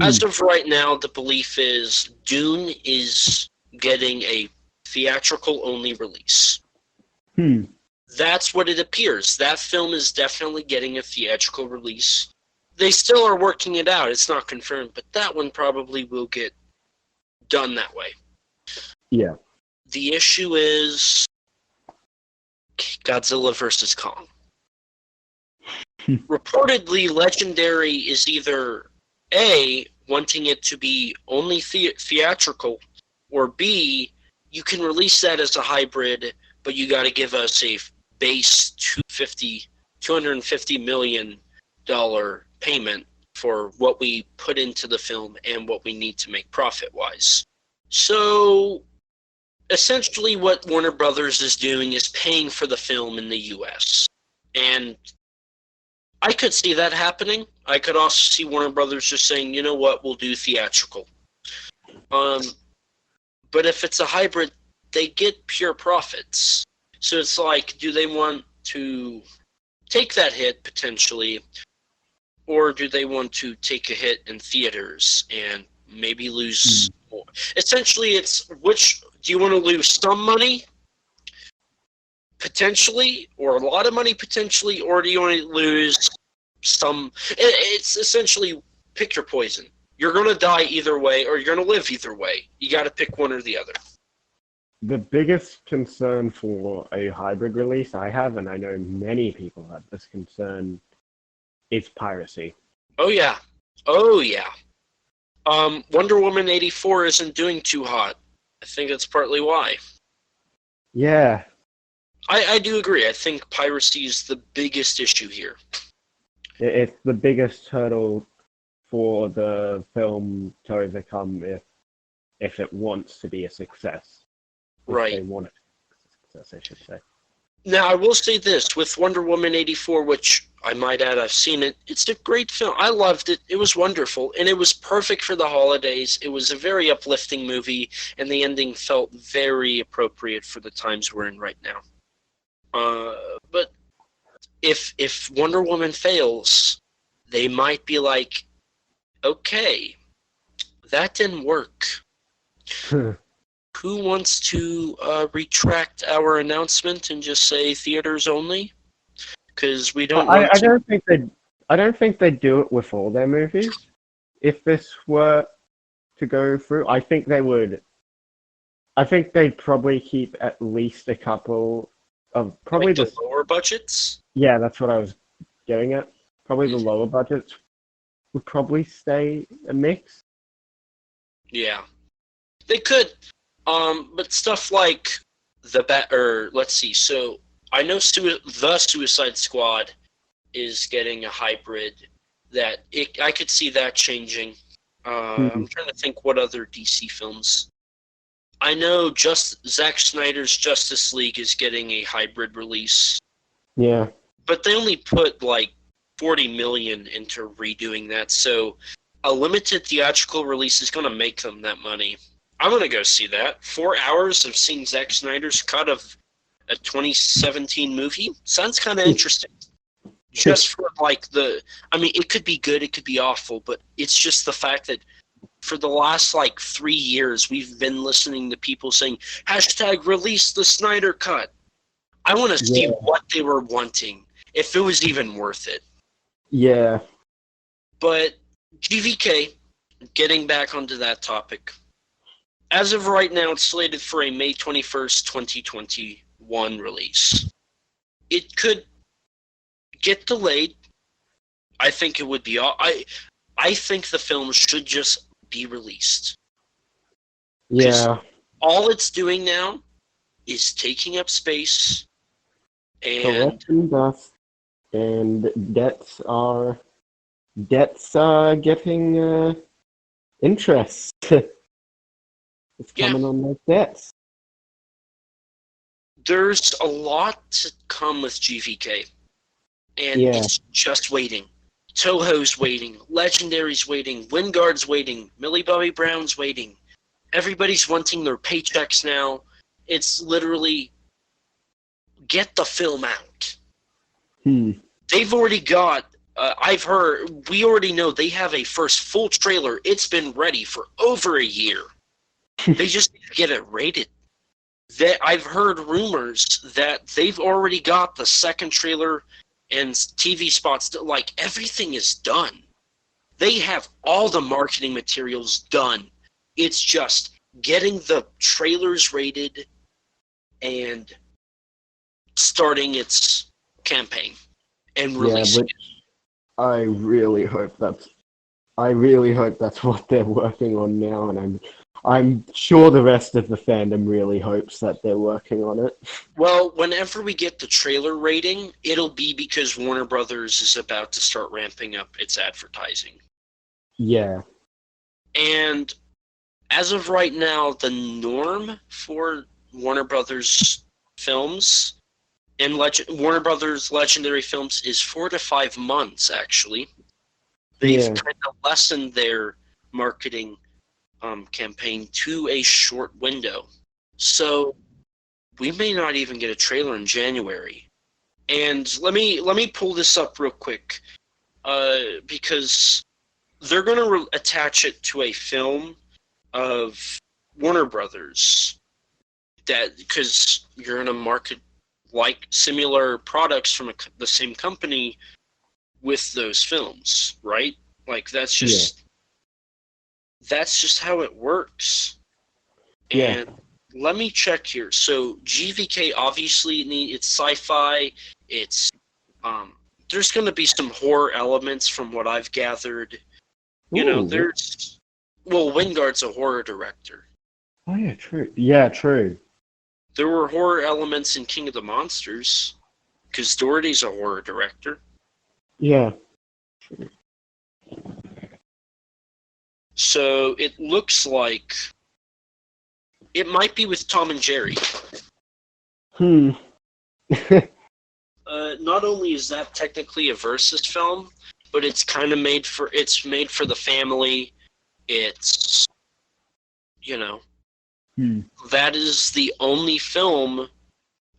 As of right now, the belief is Dune is getting a theatrical-only release. That's what it appears. That film is definitely getting a theatrical release. They still are working it out. It's not confirmed, but that one probably will get done that way. Yeah. The issue is Godzilla vs. Kong. Reportedly, Legendary is either A, wanting it to be only theatrical, or B, you can release that as a hybrid, but you got to give us a base $250 million payment for what we put into the film and what we need to make profit-wise. So, essentially what Warner Brothers is doing is paying for the film in the U.S. And I could see that happening. I could also see Warner Brothers just saying, you know what, we'll do theatrical. But if it's a hybrid, they get pure profits. So it's like, do they want to take that hit, potentially, or do they want to take a hit in theaters and maybe lose more? Essentially, it's which, do you want to lose some money, potentially, or a lot of money, potentially, or do you want to lose some? It's essentially, pick your poison. You're going to die either way, or you're going to live either way. You got to pick one or the other. The biggest concern for a hybrid release I have, and I know many people have this concern, is piracy. Oh, yeah. Oh, yeah. Wonder Woman 84 isn't doing too hot. I think that's partly why. Yeah. I do agree. I think piracy is the biggest issue here. It's the biggest hurdle for the film to overcome if it wants to be a success. Right. If they want it to be a success, I should say. Now, I will say this, with Wonder Woman 84, which I might add, I've seen it, it's a great film. I loved it. It was wonderful, and it was perfect for the holidays. It was a very uplifting movie, and the ending felt very appropriate for the times we're in right now. But if Wonder Woman fails, they might be like, okay, that didn't work. Who wants to retract our announcement and just say theaters only? Because we don't. I don't think they'd do it with all their movies. If this were to go through, I think they would. I think they'd probably keep at least a couple of probably like the lower budgets. Yeah, that's what I was getting at. Probably the lower budgets would probably stay a mix. Yeah, they could. But stuff like let's see. So I know the Suicide Squad is getting a hybrid. I could see that changing. I'm trying to think what other DC films. I know Zack Snyder's Justice League is getting a hybrid release. Yeah. But they only put like $40 million into redoing that. So a limited theatrical release is going to make them that money. I'm going to go see that. 4 hours of seeing Zack Snyder's cut of a 2017 movie sounds kind of interesting. Just for like it could be good, it could be awful, but it's just the fact that for the last like 3 years, we've been listening to people saying, #release the Snyder cut. I want to see what they were wanting, if it was even worth it. Yeah. But GVK, getting back onto that topic, as of right now, it's slated for a May 21st, 2021 release. It could get delayed. I think it would be... I think the film should just be released. Yeah. All it's doing now is taking up space and... collecting dust, and debts are getting interest. It's coming on those debts. There's a lot to come with GVK, and it's just waiting. Toho's waiting, Legendary's waiting, Wingard's waiting, Millie Bobby Brown's waiting. Everybody's wanting their paychecks now. It's literally, get the film out. They've already got, I've heard, we already know they have a first full trailer. It's been ready for over a year. They just need to get it rated. I've heard rumors that they've already got the second trailer and TV spots. Like, everything is done. They have all the marketing materials done. It's just getting the trailers rated and starting its campaign and releasing it. I really hope that's what they're working on now, and I'm sure the rest of the fandom really hopes that they're working on it. Well, whenever we get the trailer rating, it'll be because Warner Brothers is about to start ramping up its advertising. Yeah. And as of right now, the norm for Warner Brothers films and Warner Brothers Legendary films is 4 to 5 months, actually. They've kind of lessened their marketing campaign to a short window. So we may not even get a trailer in January. And let me pull this up real quick, because they're going to attach it to a film of Warner Brothers, that because you're going to market like similar products from the same company with those films, right? Like that's just how it works. And let me check here. So GVK obviously it's sci-fi. It's there's going to be some horror elements from what I've gathered. You know, there's Wingard's a horror director. Oh yeah, true. Yeah, true. There were horror elements in King of the Monsters, because Doherty's a horror director. Yeah. So it looks like it might be with Tom and Jerry. Not only is that technically a versus film, but it's kind of made for the family. It's, you know, that is the only film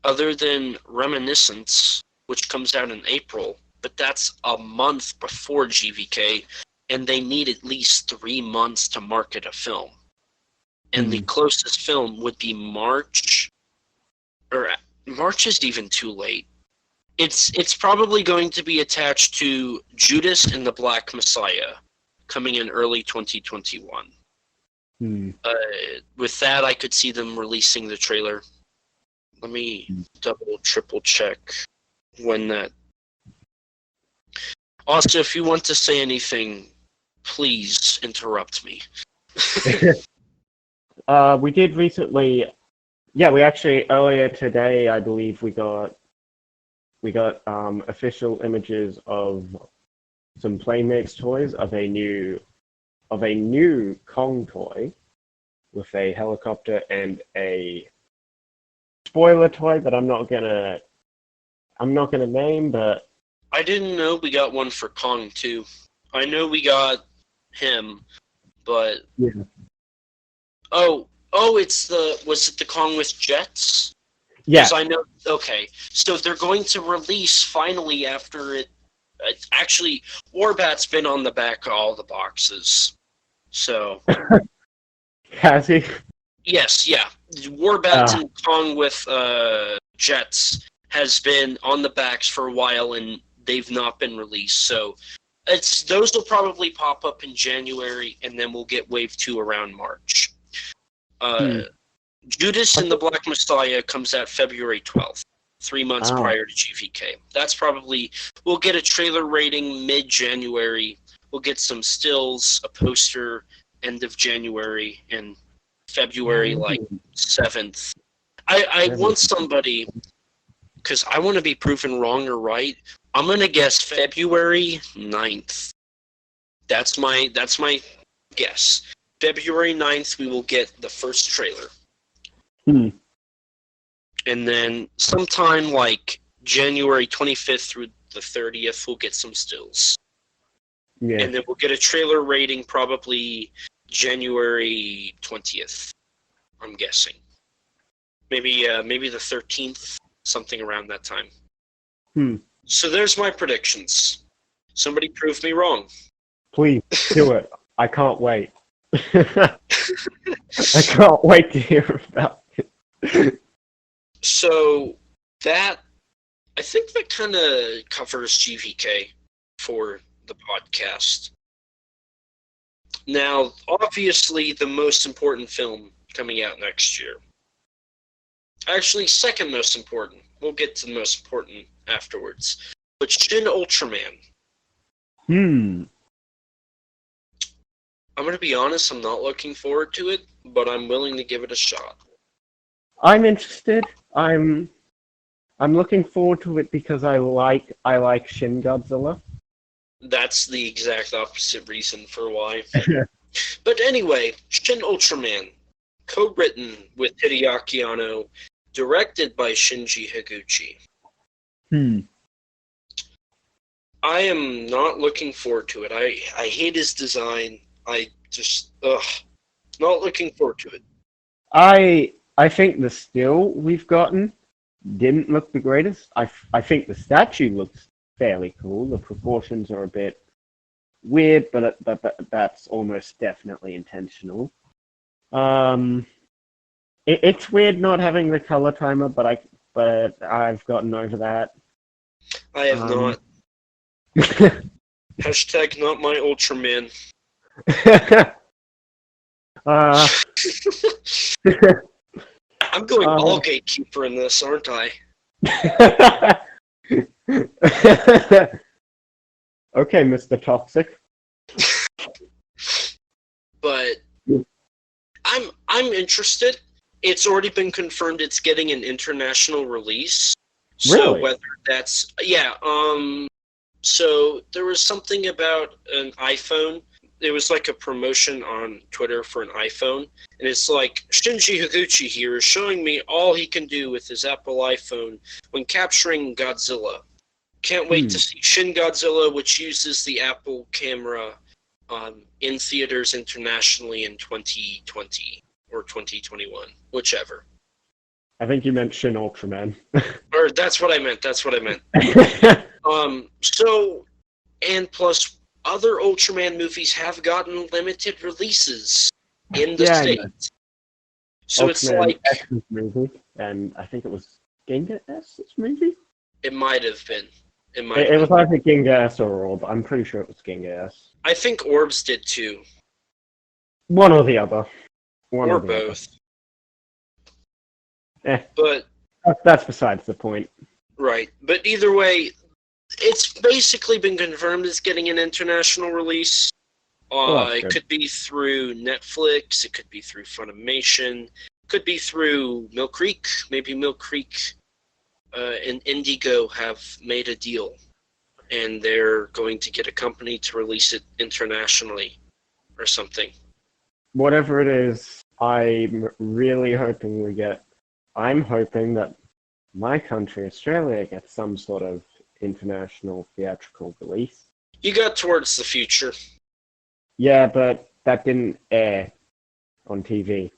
other than Reminiscence, which comes out in April, but that's a month before GVK, and they need at least 3 months to market a film. And the closest film would be March, or March is even too late. It's probably going to be attached to Judas and the Black Messiah, coming in early 2021. With that, I could see them releasing the trailer. Let me triple check when that... Also, if you want to say anything, please interrupt me. We did recently... Yeah, we actually, earlier today, I believe we got official images of some Playmix toys of a new Kong toy with a helicopter and a spoiler toy that I'm not gonna name, but I didn't know we got one for Kong too. I know we got him, but Yeah. oh, was it the Kong with jets? Yeah. Because I know. Okay, so they're going to release finally after it. Actually, Warbat's been on the back of all the boxes. So Has he? yes, yeah, Warbat and Kong with jets has been on the backs for a while, and they've not been released. So those will pop up in January, and then we'll get Wave 2 around March. Judas and the Black Messiah comes out February 12th, 3 months prior to GVK. We'll get a trailer rating mid-January. We'll get some stills, a poster end of January, and February 7th. I want somebody, because I want to be proven wrong or right. I'm going to guess February 9th. That's my guess. February 9th, we will get the first trailer. And then sometime like January 25th through the 30th, we'll get some stills. Yeah. And then we'll get a trailer rating probably January 20th, I'm guessing. Maybe the 13th, something around that time. So there's my predictions. Somebody prove me wrong. Please, do it. I can't wait. I can't wait to hear about it. So I think that kind of covers GVK for the podcast. Now, obviously, the most important film coming out next year. Actually, second most important. We'll get to the most important afterwards. But Shin Ultraman. I'm going to be honest, I'm not looking forward to it, but I'm willing to give it a shot. I'm interested. I'm looking forward to it because I like Shin Godzilla. That's the exact opposite reason for why. But anyway, Shin Ultraman, co-written with Hideaki Anno, directed by Shinji Higuchi. I am not looking forward to it. I hate his design. I just not looking forward to it. I think the still we've gotten didn't look the greatest. I think the statue looks fairly cool. The proportions are a bit weird, but that's almost definitely intentional. It's weird not having the color timer, but I've gotten over that. I have not. Hashtag not my Ultraman. I'm going all gatekeeper in this, aren't I? Okay, Mr. Toxic. But I'm interested. It's already been confirmed it's getting an international release. So really? Whether that's so there was something about an iPhone. It was like a promotion on Twitter for an iPhone, and it's like, Shinji Higuchi here is showing me all he can do with his Apple iPhone when capturing Godzilla. Can't wait to see Shin Godzilla, which uses the Apple camera, in theaters internationally in 2020 or 2021, whichever. I think you meant Shin Ultraman. Or that's what I meant. So, and plus, other Ultraman movies have gotten limited releases in the States. So Ultraman it's like X's movie, and I think it was Ginga S's movie. It might have been. It was either Ginga S or Orb. I'm pretty sure it was Ginga S. I think Orbs did too. One or the other. Or both. But that's besides the point. Right. But either way, it's basically been confirmed it's getting an international release. It could be through Netflix. It could be through Funimation. It could be through Mill Creek. Maybe Mill Creek and Indigo have made a deal, and they're going to get a company to release it internationally or something. Whatever it is, I'm really hoping I'm hoping that my country, Australia, gets some sort of international theatrical release. You got towards the future. Yeah, but that didn't air on TV.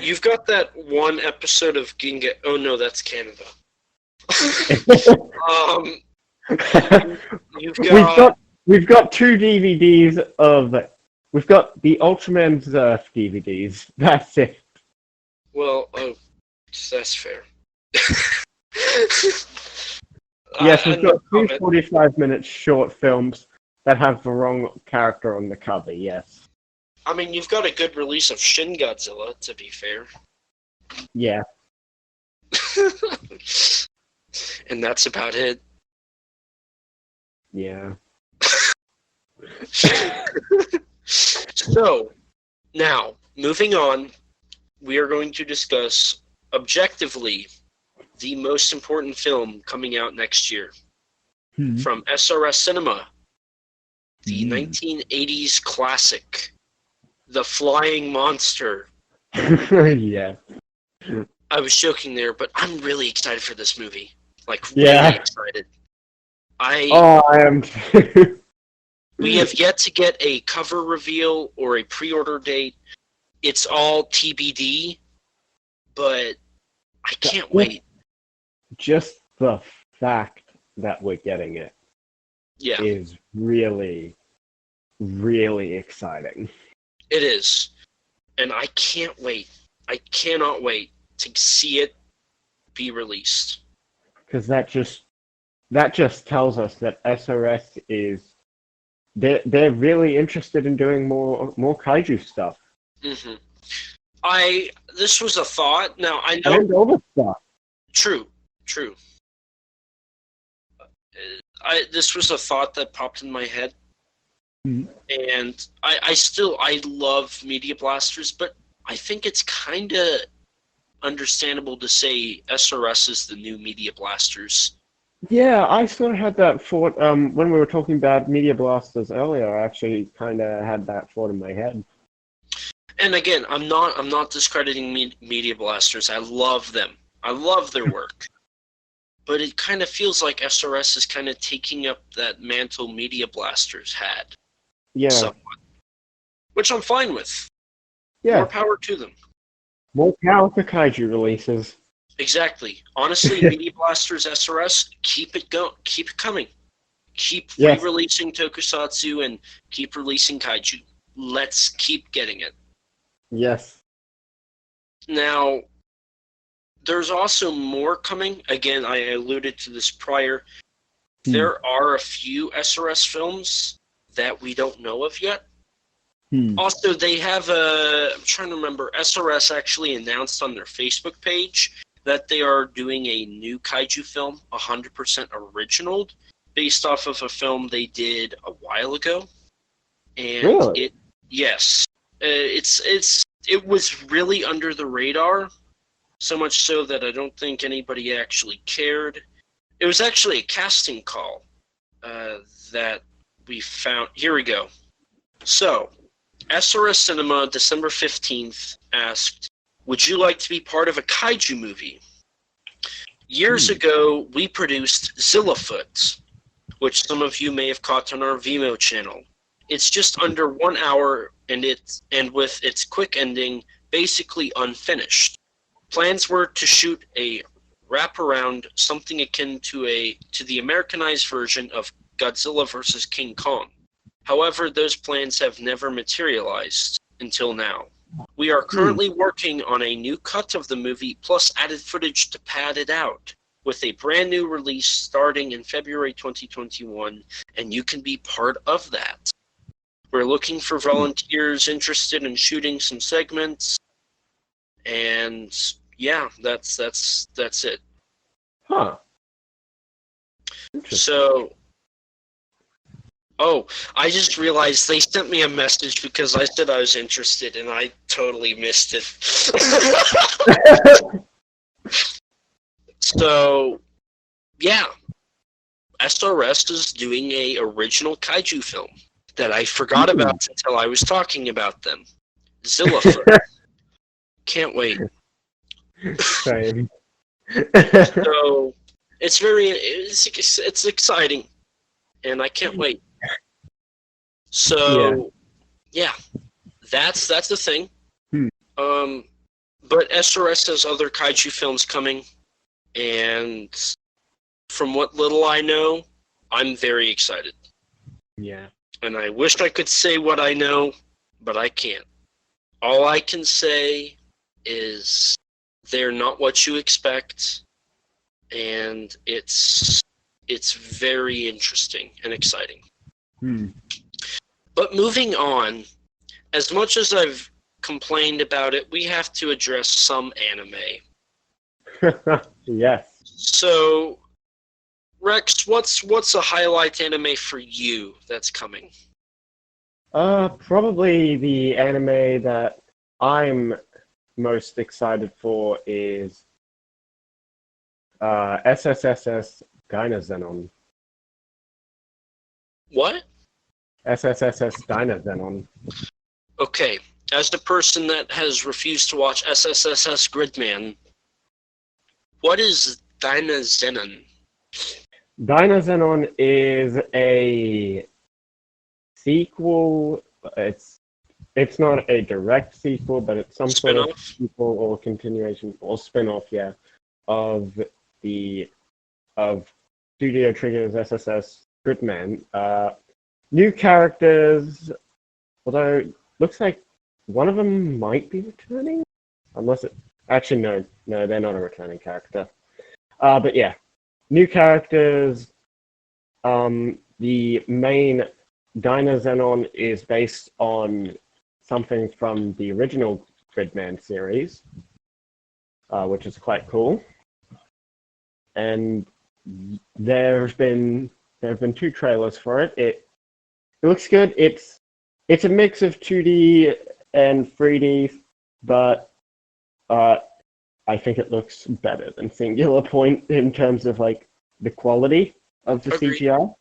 You've got that one episode of Ginga. Oh no, that's Canada. You've got. We've got 2 DVDs of. We've got the Ultraman Zerf DVDs. That's it. Well, oh, that's fair. Yes, we've got 2 45-minute short films that have the wrong character on the cover. Yes. I mean, you've got a good release of Shin Godzilla, to be fair. Yeah. And that's about it. Yeah. So, now, moving on, we are going to discuss, objectively, the most important film coming out next year. From SRS Cinema, the 1980s classic, The Flying Monster. Yeah. I was joking there, but I'm really excited for this movie. Like, really excited. I am too. We have yet to get a cover reveal or a pre-order date. It's all TBD, but I can't wait. Just the fact that we're getting it is really, really exciting. It is. And I can't wait. I cannot wait to see it be released. Because that just tells us that SRS is they're really interested in doing more kaiju stuff. Mm-hmm. This was a thought. Now I know and all the stuff. True. This was a thought that popped in my head, and I love Media Blasters, but I think it's kind of understandable to say SRS is the new Media Blasters. Yeah, I sort of had that thought when we were talking about Media Blasters earlier. I actually kind of had that thought in my head. And again, I'm not discrediting Media Blasters. I love them. I love their work. But it kind of feels like SRS is kind of taking up that mantle Media Blasters had. Yeah. Somewhat. Which I'm fine with. Yeah. More power to them. More power to kaiju releases. Exactly. Honestly, Media Blasters SRS, keep it coming. Keep re-releasing Tokusatsu and keep releasing kaiju. Let's keep getting it. Yes. Now, there's also more coming. Again, I alluded to this prior. There are a few SRS films that we don't know of yet. Also, they have I'm trying to remember, SRS actually announced on their Facebook page that they are doing a new kaiju film, 100% original, based off of a film they did a while ago. And really? It was really under the radar, so much so that I don't think anybody actually cared. It was actually a casting call that we found. Here we go. So, SRS Cinema, December 15th, asked, would you like to be part of a kaiju movie? Years ago, we produced Zillafoot, which some of you may have caught on our Vimeo channel. It's just under 1 hour, and with its quick ending, basically unfinished. Plans were to shoot a wraparound, something akin to the Americanized version of Godzilla vs. King Kong. However, those plans have never materialized until now. We are currently working on a new cut of the movie, plus added footage to pad it out, with a brand new release starting in February 2021, and you can be part of that. We're looking for volunteers interested in shooting some segments, and yeah, that's it. Huh. So, I just realized they sent me a message because I said I was interested, and I totally missed it. So, yeah, SRS is doing a original kaiju film that I forgot about until I was talking about them. Zillafoot. Can't wait. Same. So, it's exciting, and I can't wait. So yeah, that's the thing. But SRS has other kaiju films coming, and from what little I know, I'm very excited. Yeah. And I wish I could say what I know, but I can't. All I can say is they're not what you expect, and it's very interesting and exciting. But moving on, as much as I've complained about it, we have to address some anime. Yes. So, Rex, what's a highlight anime for you that's coming? Probably the anime that I'm most excited for is SSSS Dynazenon. What? SSSS Dynazenon. Okay, as the person that has refused to watch SSSS Gridman, what is Dynazenon? Dynazenon is a sequel. It's not a direct sequel, but it's some sort of sequel or continuation or spin-off, of Studio Trigger's SSS Gridman. New characters, although looks like one of them might be returning, unless it. Actually, no, they're not a returning character. But yeah, new characters. The main Dynazenon is based on something from the original Gridman series, which is quite cool. And there have been 2 trailers for it. It looks good. It's a mix of 2D and 3D, but I think it looks better than Singular Point in terms of like the quality of the CGI.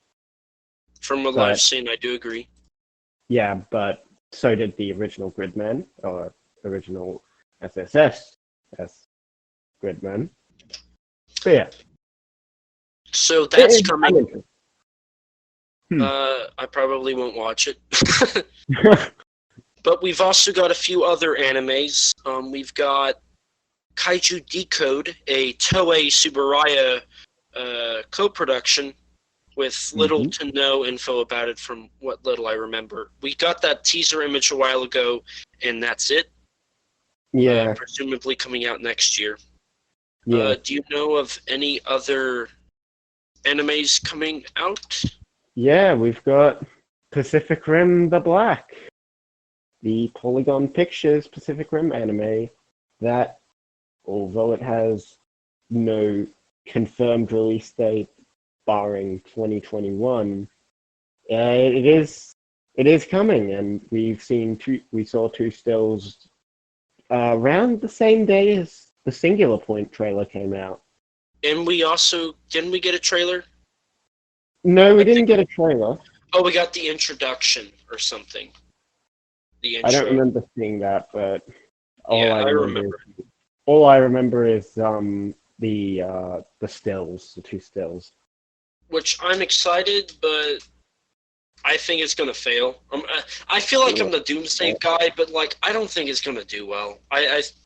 From what I've seen, I do agree. Yeah, but so did the original Gridman, or original SSS Gridman. But yeah. So that's coming. I probably won't watch it. But we've also got a few other animes. We've got Kaiju Decode, a Toei Tsuburaya co-production with little to no info about it from what little I remember. We got that teaser image a while ago, and that's it. Yeah. Presumably coming out next year. Yeah. Do you know of any other animes coming out? Yeah, we've got Pacific Rim The Black, the Polygon Pictures Pacific Rim anime that, although it has no confirmed release date barring 2021, it is coming, and we saw 2 stills around the same day as the Singular Point trailer came out. And we also didn't we get a trailer? No, we didn't get a trailer. Oh, we got the introduction or something. The intro. I don't remember seeing that, but I remember. All I remember is the stills, the 2 stills. Which I'm excited, but I think it's gonna fail. I feel like I'm the Doomsday guy, but like I don't think it's gonna do well.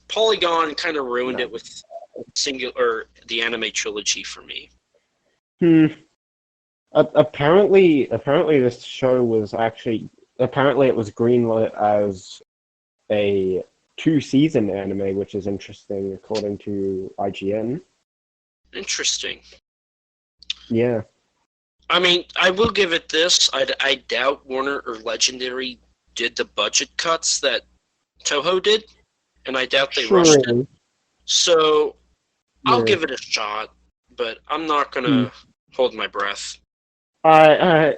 Polygon kind of ruined it with the anime trilogy for me. Apparently this show was apparently it was greenlit as a 2-season anime, which is interesting according to IGN. Interesting. Yeah. I mean, I will give it this. I doubt Warner or Legendary did the budget cuts that Toho did, and I doubt they rushed it. So I'll give it a shot, but I'm not gonna hold my breath. Out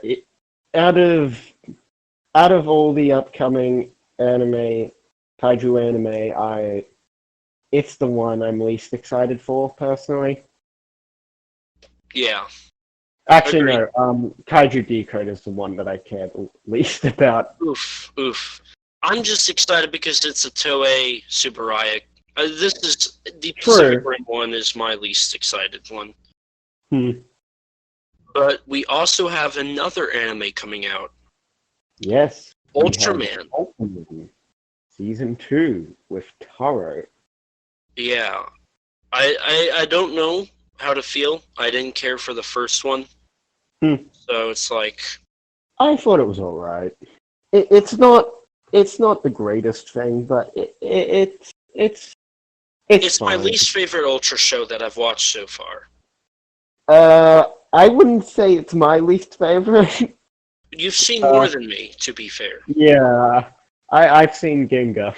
of all the upcoming kaiju anime, it's the one I'm least excited for personally. Yeah. Actually, no. Kaiju Decode is the one that I care the least about. Oof. I'm just excited because it's a Toei Tsuburaya. This is the Pacific Rim one is my least excited one. Hmm. But we also have another anime coming out, Yes. We have Ultraman. Ultraman Season 2 with Taro. Yeah, I don't know how to feel. I didn't care for the first one, so it's like I thought it was alright. It's not the greatest thing, but it's it's my fine. least favorite Ultra show that I've watched so far. I wouldn't say it's my least favorite. You've seen more than me, to be fair. Yeah, I've seen Ginga.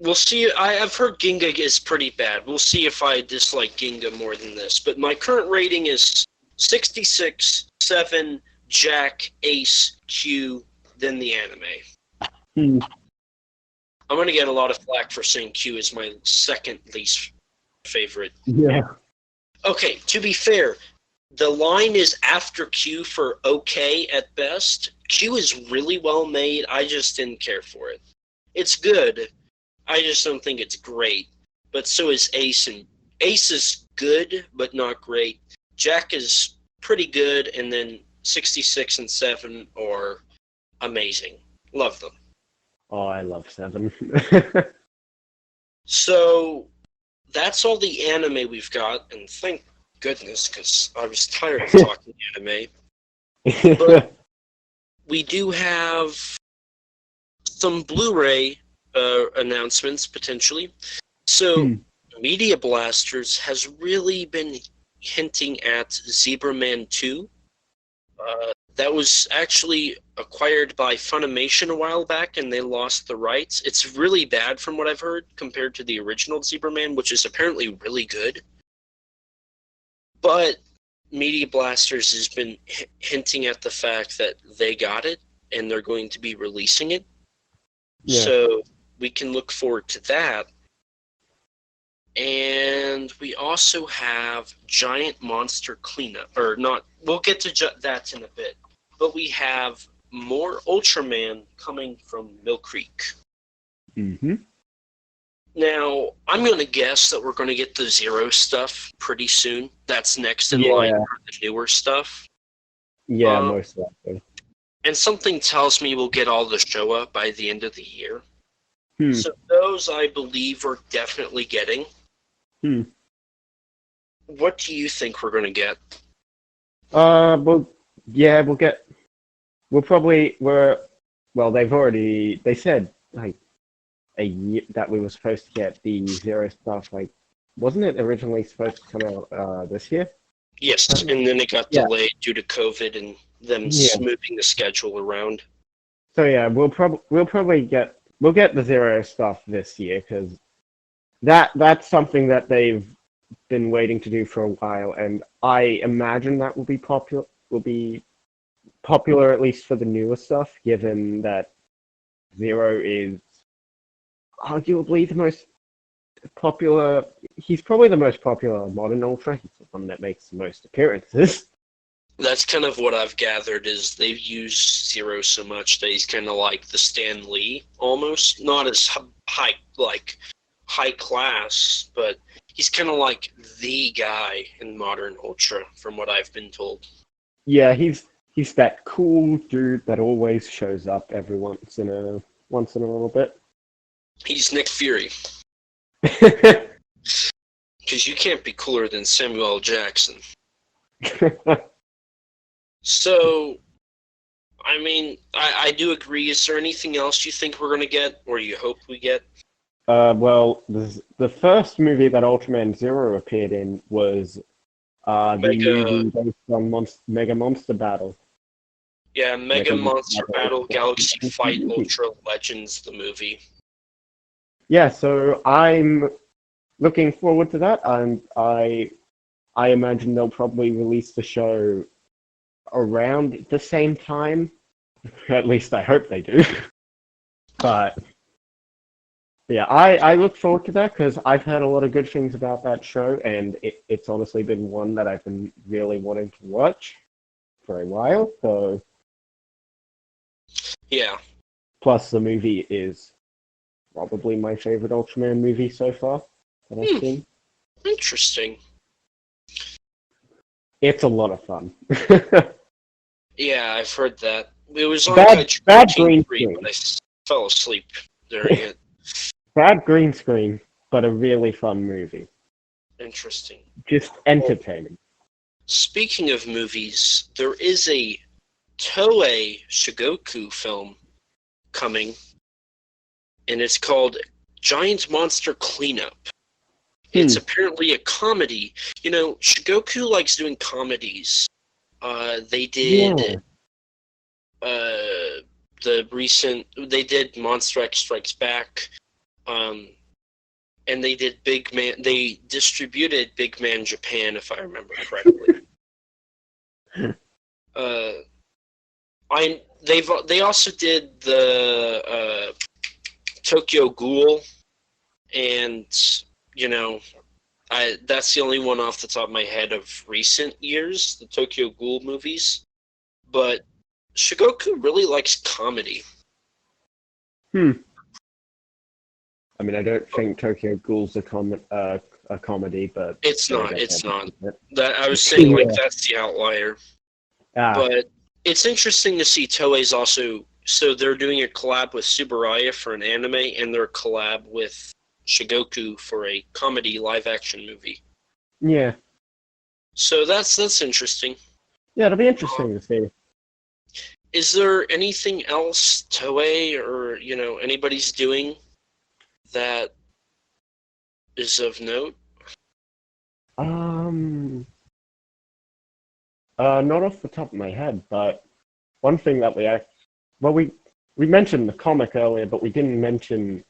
We'll see. I've heard Ginga is pretty bad. We'll see if I dislike Ginga more than this. But my current rating is 66, 7, Jack, Ace, Q, then the anime. Hmm. I'm going to get a lot of flack for saying Q is my second least favorite. Yeah. Okay, to be fair, the line is after Q for okay at best. Q is really well made. I just didn't care for it. It's good. I just don't think it's great. But so is Ace, and Ace is good, but not great. Jack is pretty good, and then 66 and 7 are amazing. Love them. Oh, I love 7. So that's all the anime we've got, and thank goodness, because I was tired of talking anime. But we do have some Blu-ray announcements, potentially. So, Media Blasters has really been hinting at Zebraman 2. That was actually acquired by Funimation a while back, and they lost the rights. It's really bad from what I've heard, compared to the original Zebraman, which is apparently really good. But Media Blasters has been hinting at the fact that they got it, and they're going to be releasing it. Yeah. So we can look forward to that. And we also have Giant Monster Cleanup. Or not, we'll get to that in a bit. But we have more Ultraman coming from Mill Creek. Mm-hmm. Now, I'm going to guess that we're going to get the Zero stuff pretty soon. That's next in line for the newer stuff. Yeah, most likely. And something tells me we'll get all the Showa by the end of the year. Hmm. So those, I believe, we're definitely getting. Hmm. What do you think we're going to get? They said, like, a year that we were supposed to get the Zero stuff, like, wasn't it originally supposed to come out this year? Yes, and then it got delayed due to COVID and them smoothing the schedule around. So yeah, we'll get the Zero stuff this year, because that's something that they've been waiting to do for a while, and I imagine that will be popular at least for the newer stuff, given that Zero is arguably the most popular. He's probably the most popular modern Ultra. He's the one that makes the most appearances. That's kind of what I've gathered, is they've used Zero so much that he's kind of like the Stan Lee, almost. Not as high class, but he's kind of like the guy in modern Ultra, from what I've been told. Yeah, he's that cool dude that always shows up every once in a little bit. He's Nick Fury. Because you can't be cooler than Samuel L. Jackson. So, I mean, I do agree. Is there anything else you think we're going to get, or you hope we get? Well, the first movie that Ultraman Zero appeared in was the movie based on Mega Monster Battle. Yeah, Mega Monster Battle Galaxy Fight Ultra Legends, the movie. Yeah, so I'm looking forward to that, and I imagine they'll probably release the show around the same time. At least I hope they do. But yeah, I look forward to that, because I've heard a lot of good things about that show, and it's honestly been one that I've been really wanting to watch for a while. So yeah. Plus, the movie is probably my favorite Ultraman movie so far that I've seen. Interesting. It's a lot of fun. Yeah, I've heard that. It was on Bad Kaiju green 3, screen. but I fell asleep during it. Bad green screen, but a really fun movie. Interesting. Just entertaining. Speaking of movies, there is a Toei Shigoku film coming, and it's called Giant Monster Cleanup. It's apparently a comedy. You know, Shigoku likes doing comedies. They did they did Monster X Strikes Back, and they did Big Man. They distributed Big Man Japan, if I remember correctly. They also did the Tokyo Ghoul, and that's the only one off the top of my head of recent years, the Tokyo Ghoul movies. But Shigoku really likes comedy. I mean, I don't think Tokyo Ghoul's a comedy, but it's not. That I was saying, like, that's the outlier. But it's interesting to see Toei's also. So they're doing a collab with Subaraya for an anime, and they're a collab with Shigoku for a comedy live-action movie. Yeah. So that's interesting. Yeah, it'll be interesting to see. Is there anything else Toei or anybody's doing that is of note? Not off the top of my head, but one thing that we mentioned the comic earlier, but we didn't mention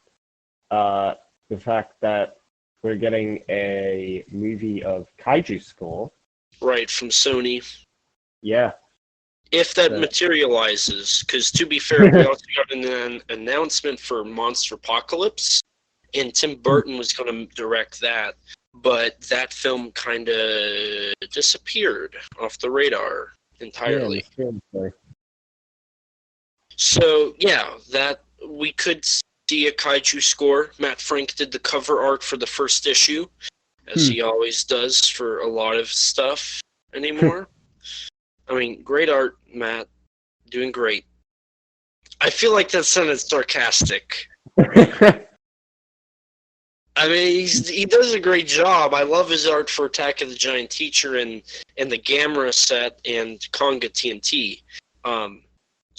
the fact that we're getting a movie of Kaiju Score. Right, from Sony. Yeah. If that materializes, because to be fair, we also got an announcement for Monster Apocalypse, and Tim Burton was going to direct that, but that film kind of disappeared off the radar entirely. Yeah, so, yeah, that we could see a Kaiju Score. Matt Frank did the cover art for the first issue, as he always does for a lot of stuff anymore. I mean, great art, Matt. Doing great. I feel like that sounded sarcastic. I mean, he does a great job. I love his art for Attack of the Giant Teacher and the Gamera set and Conga TNT.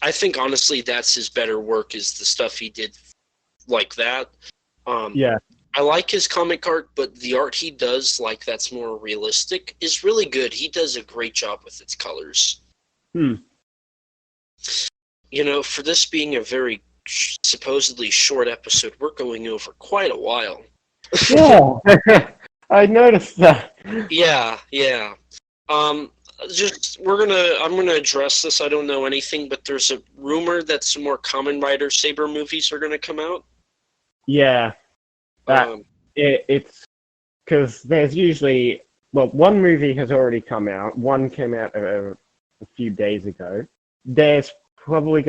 I think, honestly, that's his better work, is the stuff he did like that. Yeah. I like his comic art, but the art he does, like, that's more realistic, is really good. He does a great job with its colors. For this being a very supposedly short episode, we're going over quite a while. Yeah, I noticed that. Yeah. I'm gonna address this. I don't know anything, but there's a rumor that some more Kamen Rider Saber movies are gonna come out. Yeah. It's because there's usually one movie has already come out. One came out a few days ago. There's almost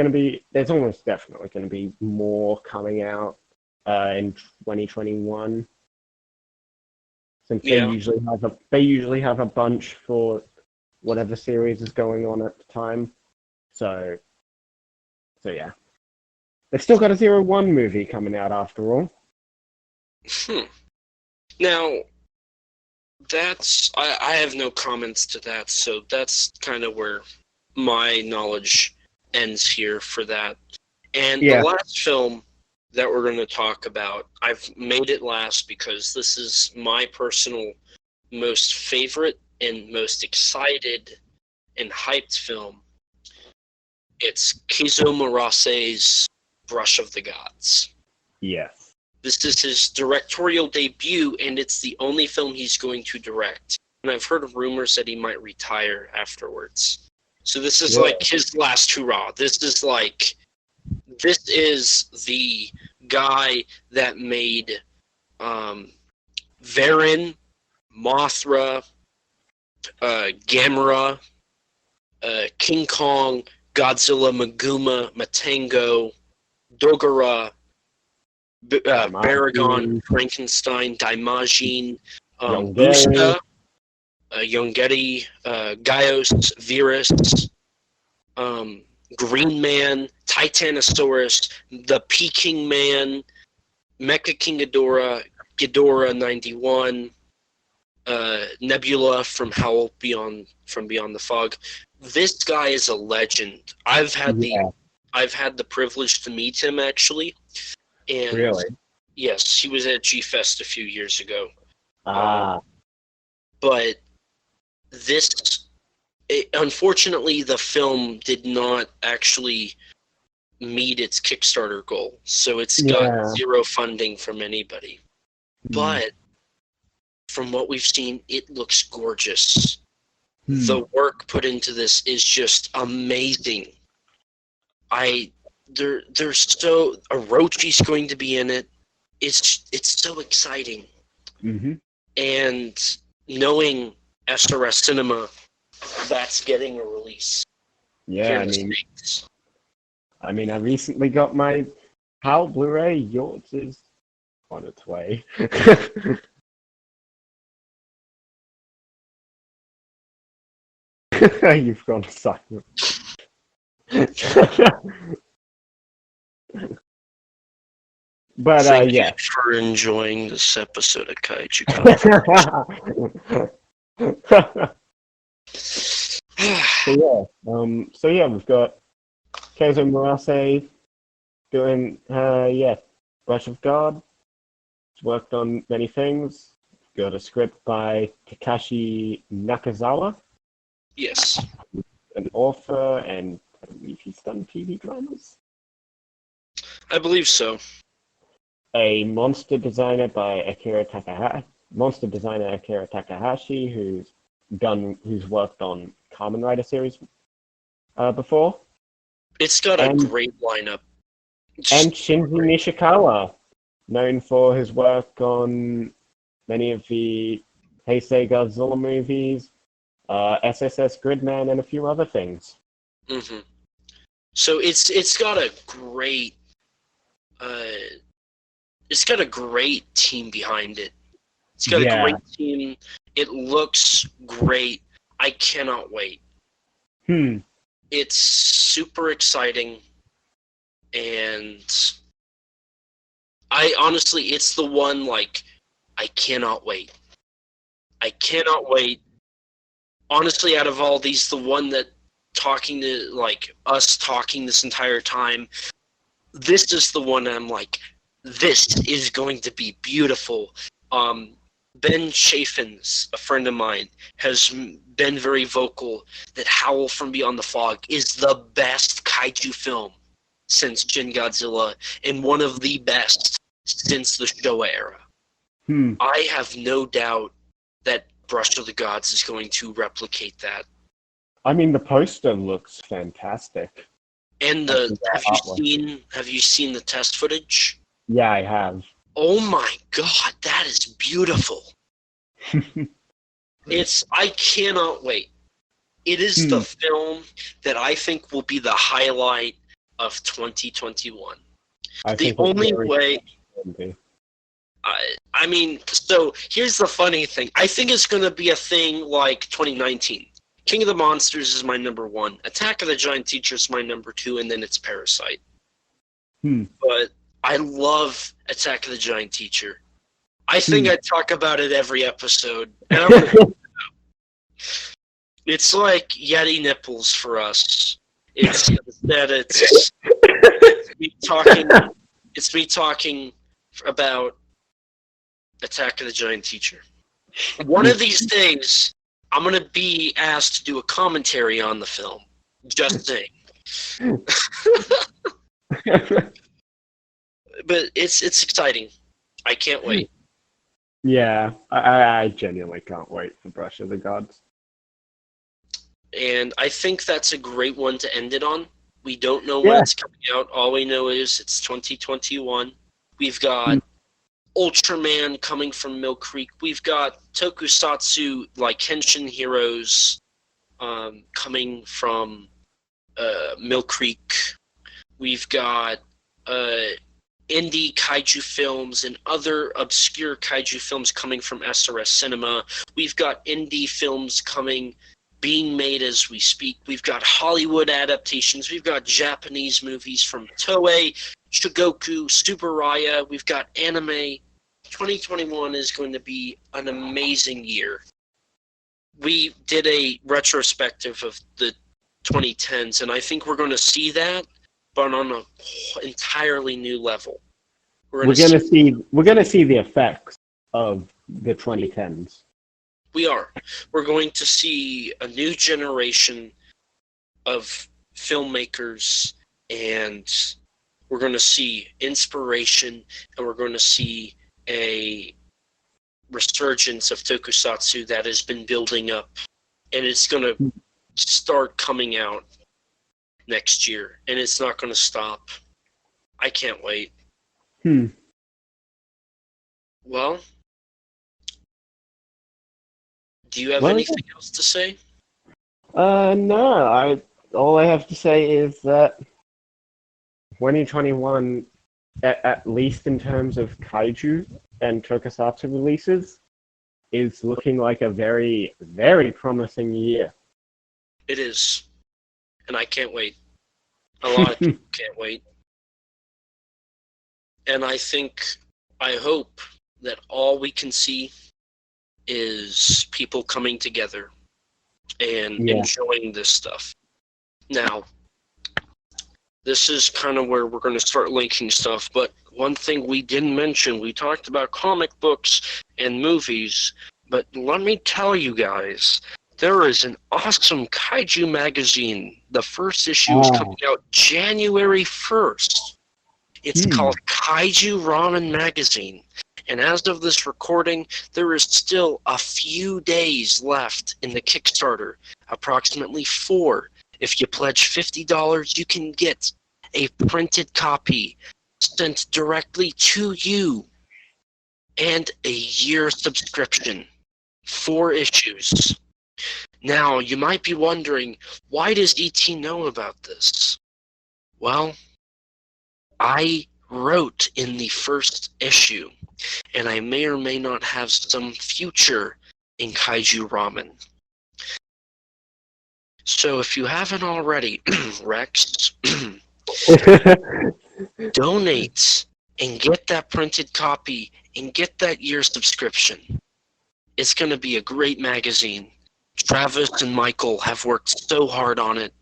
definitely going to be more coming out in 2021. Since they usually have a bunch for whatever series is going on at the time. So yeah, they've still got a 01 movie coming out after all. Now, I have no comments to that, so that's kind of where my knowledge ends here for that. And the last film that we're going to talk about, I've made it last because this is my personal most favorite and most excited and hyped film. It's Kizo Murase's Brush of the Gods. Yes. This is his directorial debut, and it's the only film he's going to direct. And I've heard rumors that he might retire afterwards. So this is like his last hurrah. This is the guy that made Varan, Mothra, Gamera, King Kong, Godzilla, Maguma, Matango, Dogora, Baragon, Frankenstein, Daimajin, Busta, Yongeti, Gaios, Virus, Green Man, Titanosaurus, the Peking Man, Mecha King Ghidorah, Ghidorah 91, Nebula from Howl Beyond the Fog. This guy is a legend. I've had the privilege to meet him actually, and Really? yes, he was at G-Fest a few years ago. But unfortunately, the film did not actually meet its Kickstarter goal, so it's got zero funding from anybody. But from what we've seen, it looks gorgeous. The work put into this is just amazing. Orochi's going to be in it. It's so exciting. And knowing SRS Cinema, that's getting a release. Yeah, I mean, I recently got my HAL Blu-ray. Yours is on its way. You've gone silent. But Thank yeah. you for enjoying this episode of Kaiju Conversation. So yeah, we've got Keizo Murase doing Brush of God. He's worked on many things. We've got a script by Takashi Nakazawa. Yes. An author, and I believe he's done TV dramas. I believe so. A monster designer by Akira Takahashi, who's worked on Kamen Rider series before. It's got a great lineup. And Shinji Nishikawa, known for his work on many of the Heisei Godzilla movies, SSS Gridman, and a few other things. So it's got a great team behind it. It's got a great team. It looks great. I cannot wait. It's super exciting, and I honestly, it's the one, like, I cannot wait. I cannot wait. Honestly, out of all these, the one that talking this entire time, this is the one I'm like, this is going to be beautiful. Ben Chaffins, a friend of mine, has been very vocal that Howl from Beyond the Fog is the best kaiju film since Shin Godzilla, and one of the best since the Showa era. I have no doubt that Brush of the Gods is going to replicate that. I mean, the poster looks fantastic. And have you seen the test footage? Yeah, I have. Oh my god, that is beautiful. I cannot wait. It is the film that I think will be the highlight of 2021. The only way... I mean, so here's the funny thing. I think it's going to be a thing like 2019. King of the Monsters is my number 1. Attack of the Giant Teacher is my number 2, and then it's Parasite. But I love Attack of the Giant Teacher. I think I talk about it every episode. And it's like Yeti nipples for us. It's me talking about Attack of the Giant Teacher. One of these days, I'm going to be asked to do a commentary on the film. Just saying. But it's exciting. I can't wait. Yeah, I genuinely can't wait for Brush of the Gods. And I think that's a great one to end it on. We don't know when it's coming out. All we know is it's 2021. We've got Ultraman coming from Mill Creek. We've got Tokusatsu, like Henshin Heroes, coming from Mill Creek. We've got indie kaiju films and other obscure kaiju films coming from SRS Cinema. We've got indie films being made as we speak. We've got Hollywood adaptations. We've got Japanese movies from Toei, Shigoku, Tsuburaya. We've got anime. 2021 is going to be an amazing year. We did a retrospective of the 2010s, and I think we're going to see that, but on an entirely new level. We're going to see the effects of the 2010s. We are. We're going to see a new generation of filmmakers, and we're going to see inspiration, and we're going to see a resurgence of Tokusatsu that has been building up, and it's going to start coming out next year, and it's not going to stop. I can't wait. Well, do you have anything else to say? No. All I have to say is that 2021, at least in terms of kaiju and tokusatsu releases, is looking like a very, very promising year. It is. And I can't wait. A lot of people can't wait. And I hope that all we can see is people coming together and enjoying this stuff. Now, this is kind of where we're going to start linking stuff, but one thing we didn't mention, we talked about comic books and movies, but let me tell you guys, there is an awesome kaiju magazine. The first issue is coming out January 1st. It's called Kaiju Ramen Magazine. And as of this recording, there is still a few days left in the Kickstarter, approximately 4. If you pledge $50, you can get a printed copy sent directly to you and a year subscription. 4 issues. Now, you might be wondering, why does ET know about this? Well, I wrote in the first issue, and I may or may not have some future in Kaiju Ramen. So if you haven't already, Rex, donate and get that printed copy and get that year subscription. It's going to be a great magazine. Travis and Michael have worked so hard on it,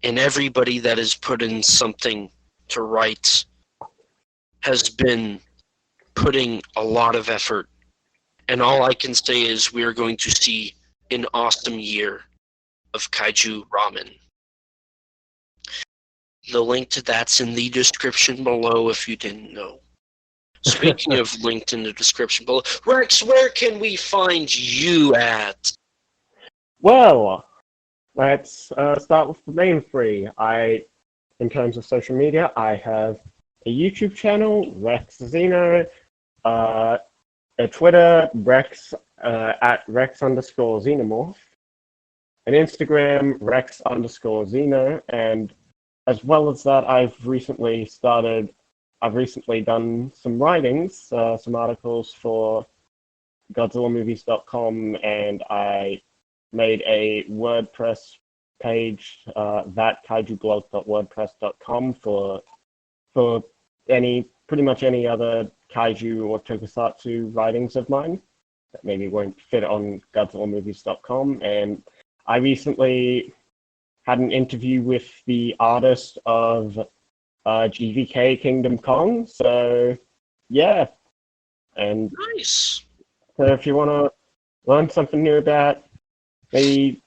and everybody that has put in something to write has been putting a lot of effort. And all I can say is we are going to see an awesome year of Kaiju Ramen. The link to that's in the description below if you didn't know. Speaking of linked in the description below, Rex, where can we find you at? Well, let's start with the main 3. In terms of social media, I have a YouTube channel, Rex Xeno, a Twitter, Rex at Rex_Xenomorph, an Instagram, Rex_Xeno, and as well as that, I've recently done some writings, some articles for GodzillaMovies.com, and I made a WordPress page, thatkaijublog.wordpress.com for pretty much any other kaiju or tokusatsu writings of mine that maybe won't fit on GodzillaMovies.com. And I recently had an interview with the artist of GVK Kingdom Kong, so yeah. And nice. So if you want to learn something new about maybe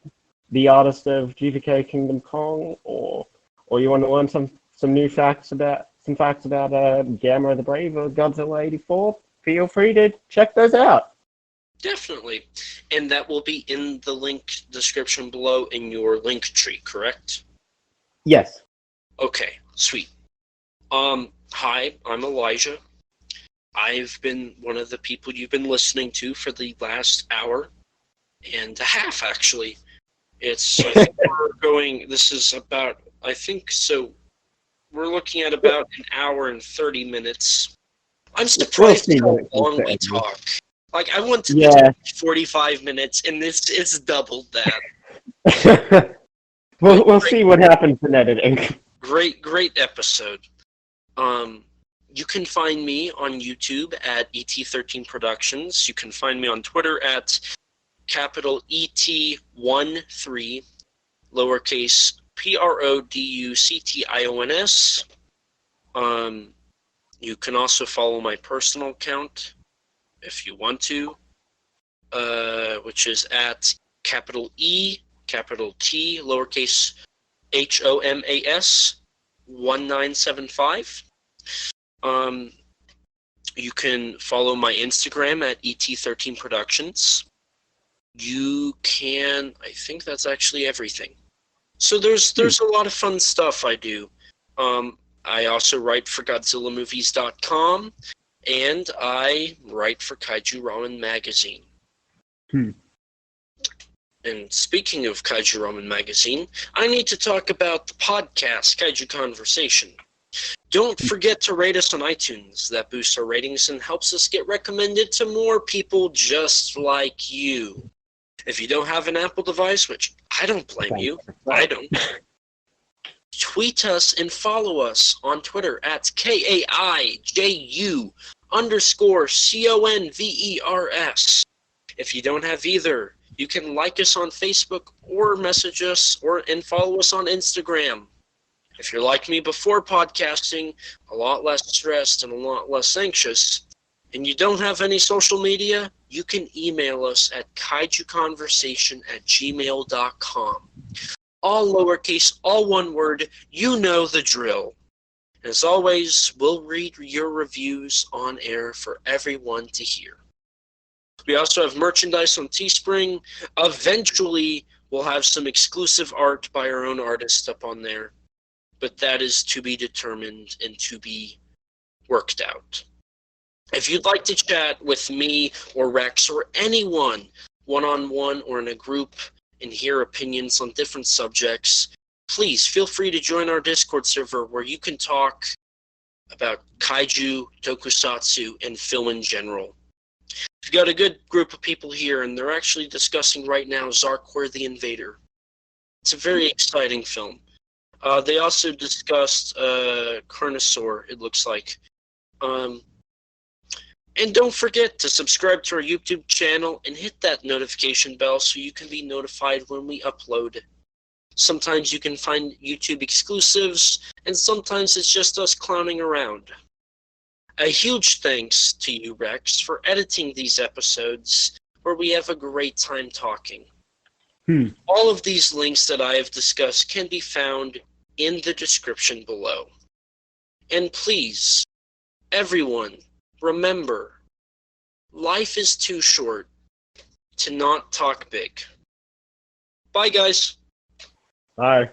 the artist of GVK Kingdom Kong, or you want to learn some facts about Gamera the Brave or Godzilla 84, feel free to check those out. Definitely. And that will be in the link description below in your Linktree, correct? Yes. Okay, sweet. Hi, I'm Elijah. I've been one of the people you've been listening to for the last hour and a half, actually. I think this is about, I think so, we're looking at about an hour and 30 minutes. I'm surprised how long we talk. Like, I wanted to talk 45 minutes, and it's doubled that. We'll see what happens in editing. Great episode. You can find me on YouTube at ET13 Productions. You can find me on Twitter at capital ET13, lowercase PRODUCTIONS. You can also follow my personal account if you want to, which is at capital E, capital T, lowercase HOMAS 1975. You can follow my Instagram at ET13 Productions. You can, I think that's actually everything. So there's a lot of fun stuff I do. I also write for GodzillaMovies.com, and I write for Kaiju Ramen Magazine. And speaking of Kaiju Ramen Magazine, I need to talk about the podcast, Kaiju Conversation. Don't forget to rate us on iTunes. That boosts our ratings and helps us get recommended to more people just like you. If you don't have an Apple device, which I don't blame you, I don't, tweet us and follow us on Twitter at KAIJU_CONVERS. If you don't have either, you can like us on Facebook or message us and follow us on Instagram. If you're like me before podcasting, a lot less stressed and a lot less anxious, and you don't have any social media, you can email us at kaijuconversation@gmail.com. All lowercase, all one word, you know the drill. As always, we'll read your reviews on air for everyone to hear. We also have merchandise on Teespring. Eventually, we'll have some exclusive art by our own artists up on there, but that is to be determined and to be worked out. If you'd like to chat with me or Rex or anyone, one-on-one or in a group, and hear opinions on different subjects, please feel free to join our Discord server where you can talk about kaiju, tokusatsu, and film in general. We've got a good group of people here, and they're actually discussing right now Zarkor the Invader. It's a very exciting film. They also discussed Carnosaur, it looks like. And don't forget to subscribe to our YouTube channel and hit that notification bell so you can be notified when we upload. Sometimes you can find YouTube exclusives, and sometimes it's just us clowning around. A huge thanks to you, Rex, for editing these episodes where we have a great time talking. All of these links that I have discussed can be found in the description below. And please, everyone, remember, life is too short to not talk big. Bye, guys. Bye.